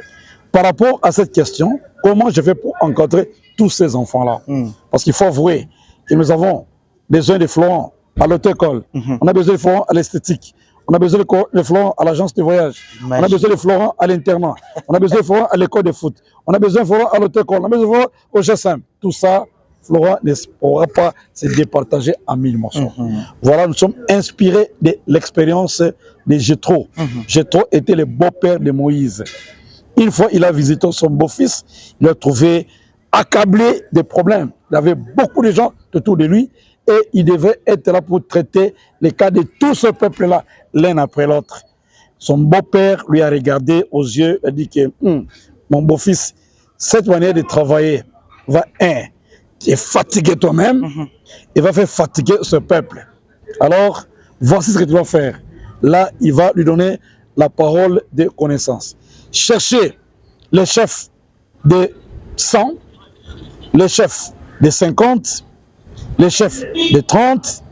Par rapport à cette question, comment je fais pour encadrer tous ces enfants-là? Parce qu'il faut avouer que nous avons besoin de Florent à l'auto-école, on a besoin de Florent à l'esthétique, on a besoin de Florent à l'agence de voyage, on a besoin de Florent à l'internat, on a besoin de Florent à l'école de foot, on a besoin de Florent à l'auto-école, on a besoin de Florent au GSM. Tout ça, Florent ne pourra pas se départager en 1000 morceaux. Voilà, nous sommes inspirés de l'expérience de Jéthro. Jéthro était le beau-père de Moïse. Une fois, il a visité son beau-fils, il l'a trouvé accablé de problèmes. Il y avait beaucoup de gens autour de lui. Et il devait être là pour traiter les cas de tout ce peuple-là, l'un après l'autre. Son beau-père lui a regardé aux yeux et a dit que mon beau-fils, cette manière de travailler va te fatiguer toi-même et va faire fatiguer ce peuple. Alors, voici ce que tu vas faire. Là, il va lui donner la parole de connaissance. Cherchez les chefs de 100, les chefs de 50, les chefs de 30,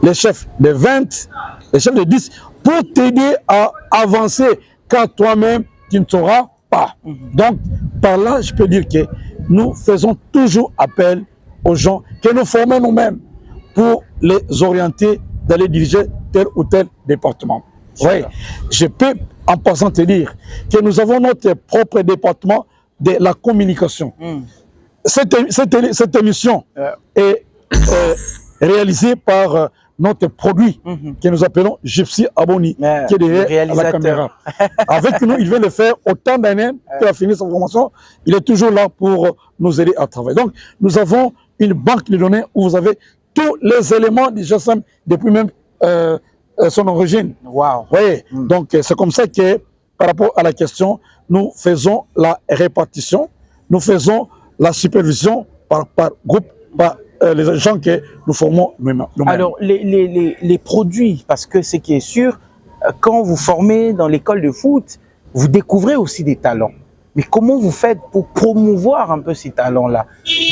les chefs de 20, les chefs de 10, pour t'aider à avancer, car toi-même, tu ne sauras pas. Donc, par là, je peux dire que nous faisons toujours appel aux gens que nous formons nous-mêmes pour les orienter d'aller diriger tel ou tel département. Oui, je peux en passant te dire que nous avons notre propre département de la communication. Cette émission est réalisé par notre produit que nous appelons Gypsy Aboni, qui est derrière la caméra. Avec nous, il vient de faire autant d'années qu'il a fini sa formation. Il est toujours là pour nous aider à travailler. Donc, nous avons une banque de données où vous avez tous les éléments du GSM depuis même son origine. Wow. Oui. Donc, c'est comme ça que, par rapport à la question, nous faisons la répartition nous faisons la supervision par groupe, par les gens que nous formons nous-mêmes. Alors, les produits, parce que ce qui est sûr, quand vous formez dans l'école de foot, vous découvrez aussi des talents. Mais comment vous faites pour promouvoir un peu ces talents-là?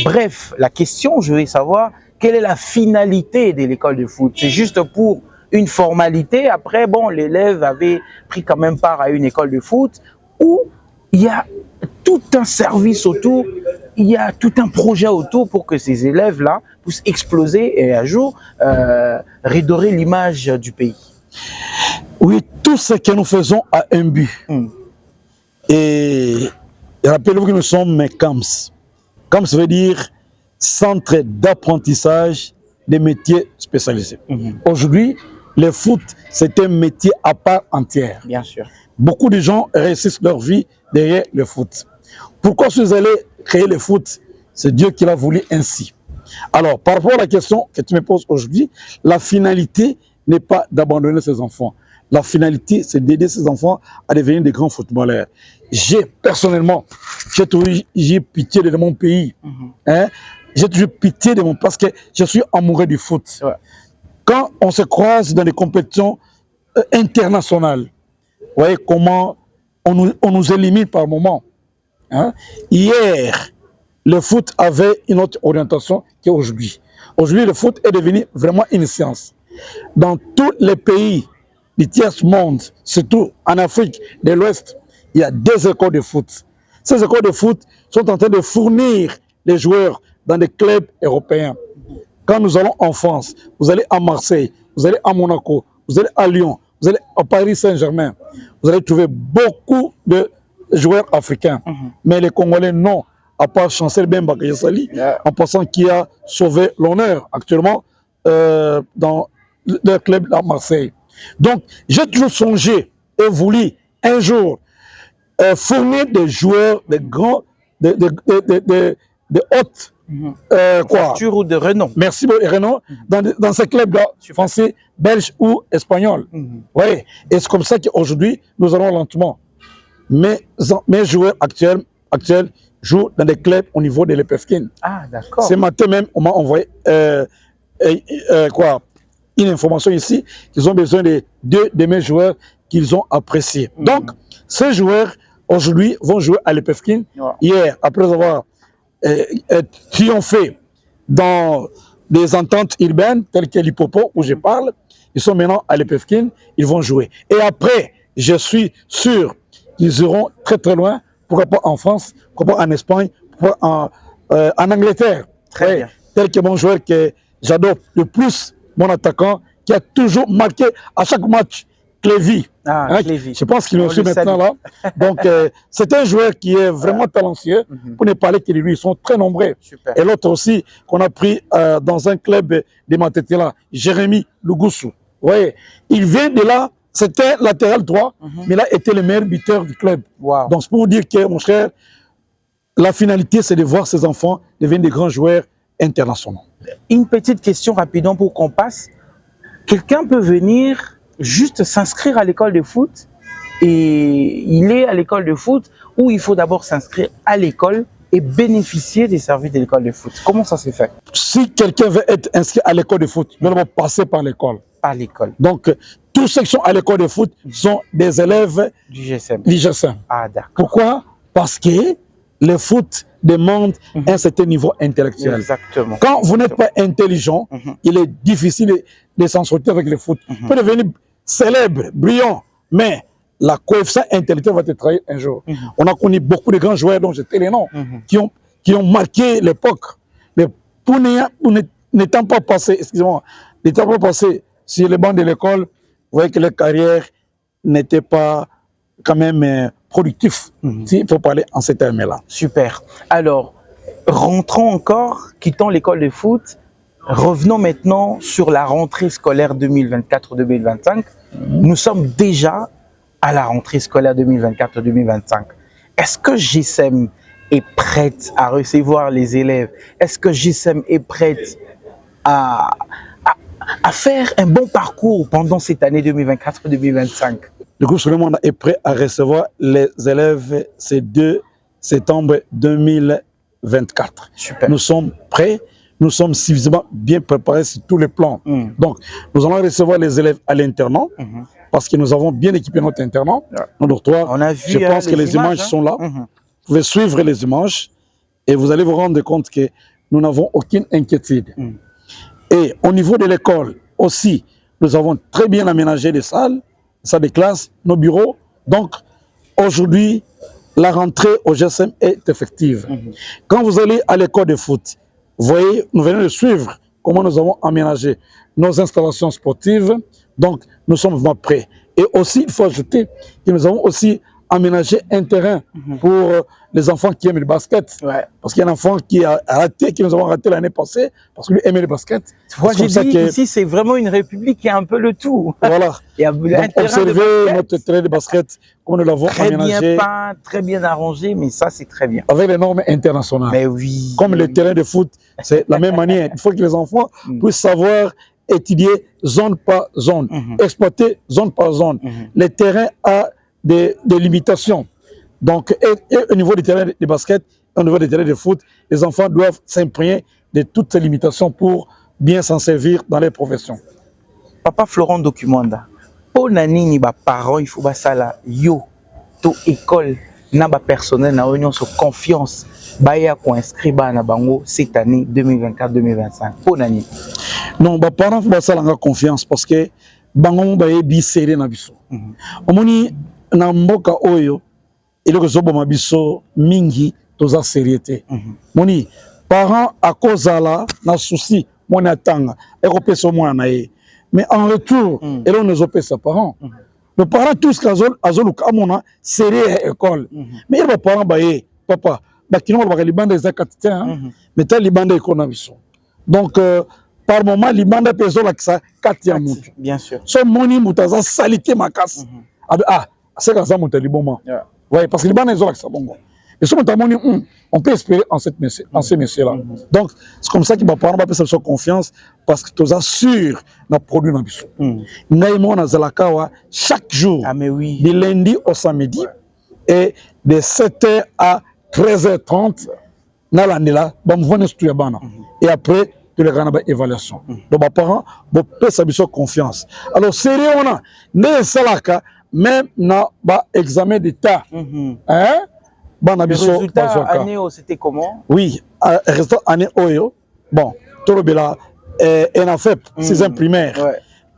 Bref, la question, je vais savoir, quelle est la finalité de l'école de foot? C'est juste pour une formalité? Après, bon, l'élève avait pris quand même part à une école de foot, ou il y a tout un service autour, il y a tout un projet autour pour que ces élèves-là puissent exploser et un jour redorer l'image du pays. Oui, tout ce que nous faisons a un but. Et rappelez-vous que nous sommes CAMS. CAMS veut dire Centre d'apprentissage des métiers spécialisés. Aujourd'hui, le foot, c'est un métier à part entière. Bien sûr. Beaucoup de gens réussissent leur vie derrière le foot. Pourquoi vous allez créer le foot? C'est Dieu qui l'a voulu ainsi. Alors, par rapport à la question que tu me poses aujourd'hui, la finalité n'est pas d'abandonner ces enfants. La finalité, c'est d'aider ces enfants à devenir des grands footballeurs. Personnellement, j'ai toujours pitié de mon pays. J'ai toujours pitié de mon... Parce que je suis amoureux du foot. Ouais. Quand on se croise dans des compétitions internationales, vous voyez comment on nous élimine par moment. Hier, le foot avait une autre orientation qu'aujourd'hui. Aujourd'hui, le foot est devenu vraiment une science. Dans tous les pays du tiers-monde, surtout en Afrique de l'Ouest, il y a des écoles de foot. Ces écoles de foot sont en train de fournir les joueurs dans des clubs européens. Quand nous allons en France, vous allez à Marseille, vous allez à Monaco, vous allez à Lyon, vous allez à Paris Saint-Germain, vous allez trouver beaucoup de joueurs africains. Mais les Congolais, non, à part Chancel Bemba Kayasali, en passant qui a sauvé l'honneur actuellement dans le club à Marseille. Donc, j'ai toujours songé et voulu un jour fournir des joueurs, de haute facture ou de renom. Merci beaucoup, renom, dans ces clubs-là, français, belges ou espagnols. Oui, et c'est comme ça qu'aujourd'hui, nous allons lentement. Mes joueurs actuels jouent dans des clubs au niveau de l'EPFKIN. Ah, d'accord. Ce matin même, on m'a envoyé une information ici, qu'ils ont besoin de 2 de mes joueurs qu'ils ont appréciés. Donc, ces joueurs, aujourd'hui, vont jouer à l'EPFKIN. Hier, après avoir triomphé dans des ententes urbaines, telles que l'Hippopo, où je parle, ils sont maintenant à l'EPFKIN, ils vont jouer. Et après, je suis sûr qu'ils iront très très loin, pourquoi pas en France, pourquoi pas en Espagne, pourquoi pas en Angleterre. Très bien. Tel que mon joueur que j'adore le plus, mon attaquant, qui a toujours marqué à chaque match, Clévy. Clévy. Je pense qu'il est aussi maintenant là. Donc, c'est un joueur qui est vraiment talentueux. Pour ne parler que de lui, ils sont très nombreux. Super. Et l'autre aussi, qu'on a pris dans un club de Matetela, Jérémy Lugusu. Vous voyez, il vient de là, c'était latéral droit, mais là était le meilleur buteur du club. Wow. Donc, c'est pour vous dire que, mon cher, la finalité, c'est de voir ces enfants devenir des grands joueurs internationaux. Une petite question rapidement pour qu'on passe. Quelqu'un peut venir juste s'inscrire à l'école de foot et il est à l'école de foot ou il faut d'abord s'inscrire à l'école et bénéficier des services de l'école de foot? Comment ça s'est fait? Si quelqu'un veut être inscrit à l'école de foot, il doit passer par l'école. Par l'école. Donc, tous ceux qui sont à l'école de foot sont des élèves du GSM. Ah, d'accord. Pourquoi? Parce que le foot demande un certain niveau intellectuel. Exactement. Quand vous n'êtes pas intelligent, il est difficile de s'en sortir avec le foot. Vous pouvez devenir célèbre, brillant, mais la coefficient intellectuel va te trahir un jour. On a connu beaucoup de grands joueurs dont j'étais les noms, qui ont marqué l'époque. Mais pour n'étant pas passé, excusez-moi, n'étant pas passé sur les bancs de l'école, vous voyez que leur carrière n'était pas quand même productif, il faut parler en ces termes-là. Super. Alors, rentrons encore, quittons l'école de foot, revenons maintenant sur la rentrée scolaire 2024-2025. Nous sommes déjà à la rentrée scolaire 2024-2025. Est-ce que GSM est prête à recevoir les élèves? Est-ce que GSM est prête à faire un bon parcours pendant cette année 2024-2025? Le groupe Suleiman est prêt à recevoir les élèves ces septembre 2024. Super. Nous sommes prêts, nous sommes suffisamment bien préparés sur tous les plans. Donc, nous allons recevoir les élèves à l'internat, parce que nous avons bien équipé notre internat, notre dortoir. On a vu, je pense que les images sont là. Vous pouvez suivre les images et vous allez vous rendre compte que nous n'avons aucune inquiétude. Et au niveau de l'école aussi, nous avons très bien aménagé les salles de classe, nos bureaux. Donc, aujourd'hui, la rentrée au GSM est effective. Quand vous allez à l'école de foot, vous voyez, nous venons de suivre comment nous avons aménagé nos installations sportives. Donc, nous sommes vraiment prêts. Et aussi, il faut ajouter que nous avons aussi aménagé un terrain pour les enfants qui aiment le basket. Parce qu'il y a un enfant qui a raté, que nous avons raté l'année passée, parce qu'il aimait le basket. Moi, j'ai dit ici, c'est vraiment une république qui a un peu le tout. Voilà. Il y a donc, observez notre terrain de basket, comme nous l'avons aménagé. Très bien peint, très bien arrangé, mais ça, c'est très bien. Avec les normes internationales. Mais oui. Comme le terrain de foot, c'est la même manière. Il faut que les enfants puissent savoir étudier zone par zone, exploiter zone par zone. Le terrain a des limitations. Donc, et au niveau des terrains de basket, au niveau des terrains de foot, les enfants doivent s'imprégner de toutes ces limitations pour bien s'en servir dans les professions. Papa Florent Documanda, pour nani ba parents, il faut ba sala yo to école na ba personnel na union sur confiance ba ya ko inscrit ba na bango cette année 2024-2025. Pour nani. Non, ba parents faut ba sala nga confiance parce que bango ba yebi serré na biso. Omoni na mboka oyo eloko zoboma biso mingi toza sérieuté. Moni parents à cause là na souci moni atanga ekopesa mwana na ye. Mais en retour, et là on nous opère ses parents. Les parents tous azoluka amona sérieux école. Mais les parents baye papa ba kino ba libanda za katita mais ta libanda ekona biso. Donc par moment libanda pezola kisa katia mutu. Bien sûr. So moni mutaza salité makas. Ah, c'est comme ça monter liboma. Ouais, parce que libanda ezola kisa bongo. Et si on peut espérer en ces messieurs-là. Donc, c'est comme ça que mes parents peuvent faire confiance parce que tu es sûr de produit dans le chaque jour, de lundi au samedi, et de 7h à 13h30, et après, tu les gagnes évaluation. Donc, mes parents peuvent faire confiance. Alors, sérieux, on a même dans l'examen d'État. Hein? Le résultat année c'était comment? Oui, résultat année Oyo. Bon, tout le bela en a fait 6e primaire.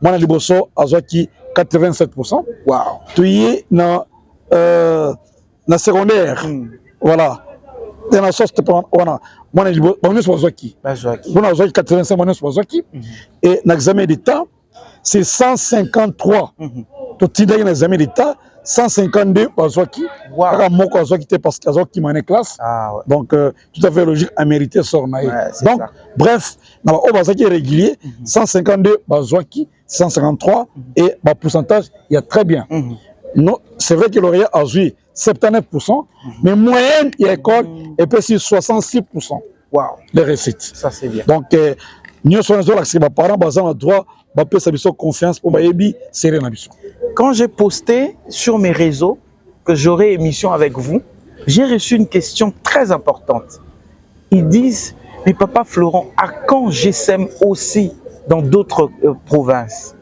Moi na liboso azwaki 87%. Wow. Puis na secondaire. Voilà. Dans la sorte on moi na liboso on est azwaki. On a azwaki 85 moi na azwaki et l'examen d'état c'est 153. Tout tida na examen d'état 152 Bazwaki, Moko Bazwaki était parce qu'il y a qui m'a classe. Donc, tout à fait logique à mériter son aïe. Donc, bref, dans le Bazwaki régulier, 152 Bazwaki, 153 et le pourcentage, il y a très bien. C'est vrai que l'auréat a joué 79%, mais moyenne, il y a école, et puis c'est 66%. Wow. Les réussites. Ça, c'est bien. Donc, nous sommes les parents, basés en droit, peut sa confiance pour Bayebi, serrer la mission. Quand j'ai posté sur mes réseaux que j'aurai émission avec vous, j'ai reçu une question très importante. Ils disent, mais papa Florent, à quand GSM aussi dans d'autres provinces,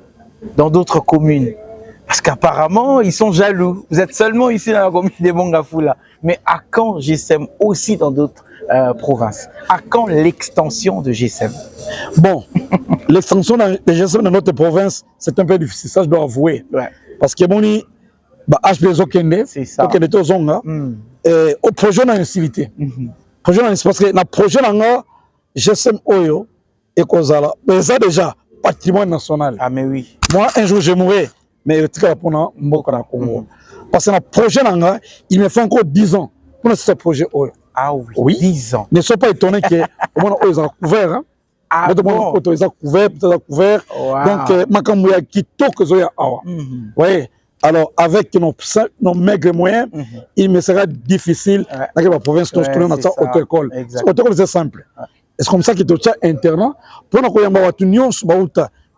dans d'autres communes? Parce qu'apparemment, ils sont jaloux. Vous êtes seulement ici dans la commune de Mongafula. Mais à quand GSM aussi dans d'autres provinces? À quand l'extension de GSM? Bon, l'extension de GSM dans notre province, c'est un peu difficile, ça je dois avouer. Parce que mon HBZO Kende, c'est ça. Au projet de l'incivité. Parce que le projet de GSM Oyo et Kozala, mais ça déjà, patrimoine national. Ah, mais oui. Moi, un jour, je mourrai, mais je vais pour Congo. Parce que le projet, il me fait encore 10 ans pour ce projet Oyo. Ah oui, 10 ans. Ne sois pas étonné que ils ont couvert. Hein? Ah bon? Ils ont couvert. Donc, Makamouya Kitoko Zoya Awa. Voyez. Alors, avec nos maigres moyens, il me sera difficile dans la province de notre auto-école. Auto-école, c'est simple. C'est comme ça qu'il y a un internat. Pour nous,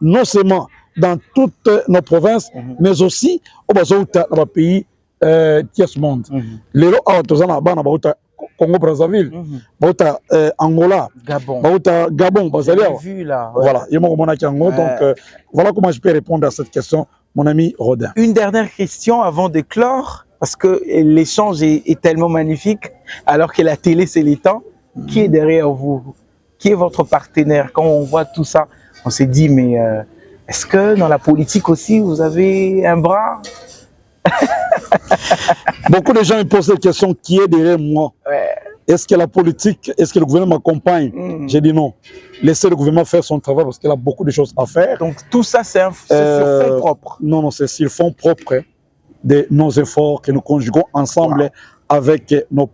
non seulement dans toutes nos provinces, mais aussi dans le pays tiers monde. Lelo awa tozana bana bauta Congo Brazzaville, bauta Angola, Gabon, vu là. Ouais. Voilà, donc voilà comment je peux répondre à cette question, mon ami Rodin. Une dernière question avant de clore, parce que l'échange est tellement magnifique, alors que la télé c'est les temps. Qui est derrière vous? Qui est votre partenaire? Quand on voit tout ça, on s'est dit, mais est-ce que dans la politique aussi, vous avez un bras? Beaucoup de gens me posent la question, qui est derrière moi? Ouais. Est-ce que la politique, est-ce que le gouvernement m'accompagne? J'ai dit non. Laissez le gouvernement faire son travail parce qu'il a beaucoup de choses à faire. Donc tout ça, c'est sur fonds propres? Non, c'est sur fonds propres de nos efforts que nous conjuguons ensemble avec nos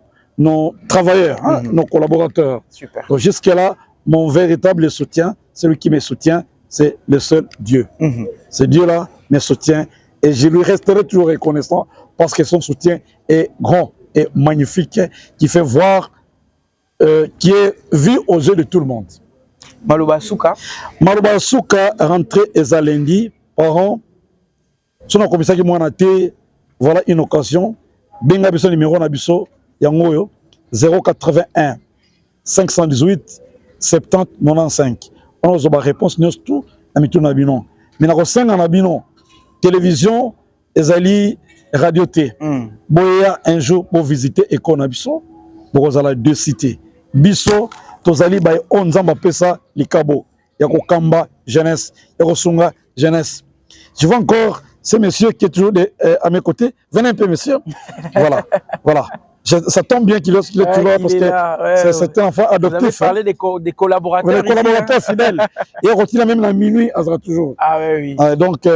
travailleurs, nos collaborateurs. Super. Donc jusque-là, mon véritable soutien, celui qui me soutient, c'est le seul Dieu. Ce Dieu-là me soutient et je lui resterai toujours reconnaissant parce que son soutien est grand et magnifique, qui fait voir, qui est vu aux yeux de tout le monde. Maloba Souka rentré et lundi, parents, si on a comme ça qui m'a été, voilà une occasion. Benga biso numéro na biso yangoyo 081 518 70 95. On a une réponse nous tout na mitu na bino. Mais na ko senga na bino télévision ezali radio T. Boya un jour pour visiter école na biso, bokozala deux cités. Biso tozali bay onzamba pesa likabo ya ko kamba jeunesse, ya ko sunga jeunesse. Je vois encore ce monsieur qui est toujours à mes côtés. Venez un peu, monsieur. Voilà, voilà. Ça tombe bien qu'il est toujours là parce que c'est un enfant adoptif. Vous avez parlé des collaborateurs. Des collaborateurs fidèles. Et on retire même la minuit, à sera toujours. Ah oui. Donc,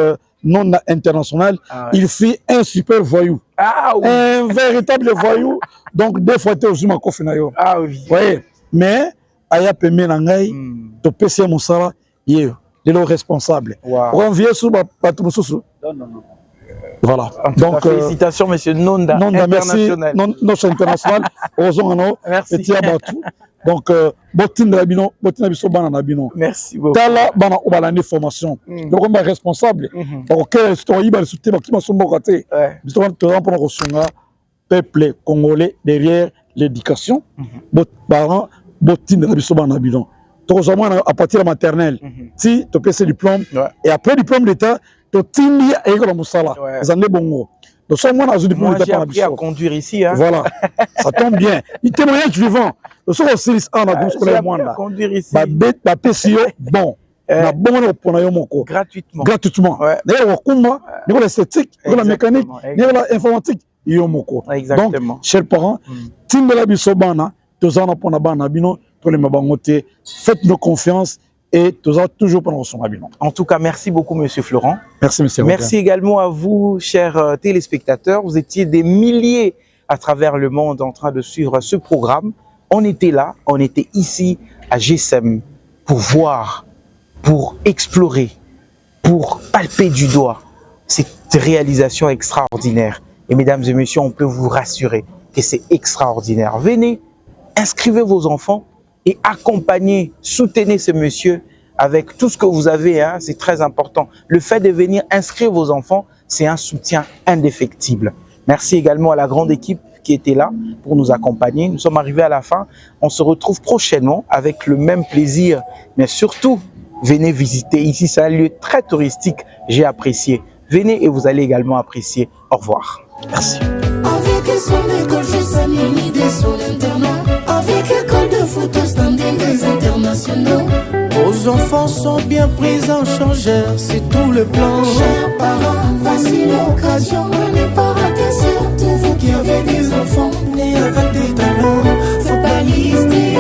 non international, il fait un super voyou. Ah oui. Un véritable voyou. Donc, des fois, tu es au Zuma Kofinayo. Ah oui. Oui. Mais, Aya Peme Nangai, tu peux essayer mon sala, il est le responsable. On vient sur ma patrouille. Non. Voilà. Donc, félicitations, monsieur Nonda. Nonda, merci. Notre international. Merci. Donc, merci beaucoup. Tala, bana obalani formation. Donc, on est responsable. Donc, quel est le soutien qui m'a sommé raté? Peuple congolais derrière l'éducation. Parents, bottine de biso bana bidon. À partir de la maternelle, si tu peux ce diplôme, et après le diplôme d'État, tu tindi à l'école Moussala. Donc, moi, j'ai appris à conduire ici. Hein. Voilà, ça tombe bien. Il témoignage vivant. Le soir, c'est conduire ici. Bon. Gratuitement. Gratuitement. Niveau l'esthétique, niveau la mécanique, niveau l'informatique. Exactement. Donc, chers parents, Timbela Bisobana, tous en apprendre bana bino, tous les mabangotés, faites-nous confiance et tous toujours pendant son abino. En tout cas, merci beaucoup, monsieur Florent. Merci, monsieur. Merci également à vous, chers téléspectateurs. Vous étiez des milliers à travers le monde en train de suivre ce programme. On était là, on était ici à GSM pour voir, pour explorer, pour palper du doigt cette réalisation extraordinaire. Et mesdames et messieurs, on peut vous rassurer que c'est extraordinaire. Venez, inscrivez vos enfants et accompagnez, soutenez ce monsieur avec tout ce que vous avez. Hein, c'est très important. Le fait de venir inscrire vos enfants, c'est un soutien indéfectible. Merci également à la grande équipe qui était là pour nous accompagner. Nous sommes arrivés à la fin. On se retrouve prochainement avec le même plaisir. Mais surtout, venez visiter. Ici, c'est un lieu très touristique. J'ai apprécié. Venez et vous allez également apprécier. Au revoir. Merci. Avec son école, j'ai salué l'idée sur l'internat. Avec école de photo standing des internationaux. Vos enfants sont bien pris en charge, c'est tout le plan. Chers parents, voici l'occasion de ne pas rater, surtout vous qui avez des enfants. Nés avec des talents, faut pas lister.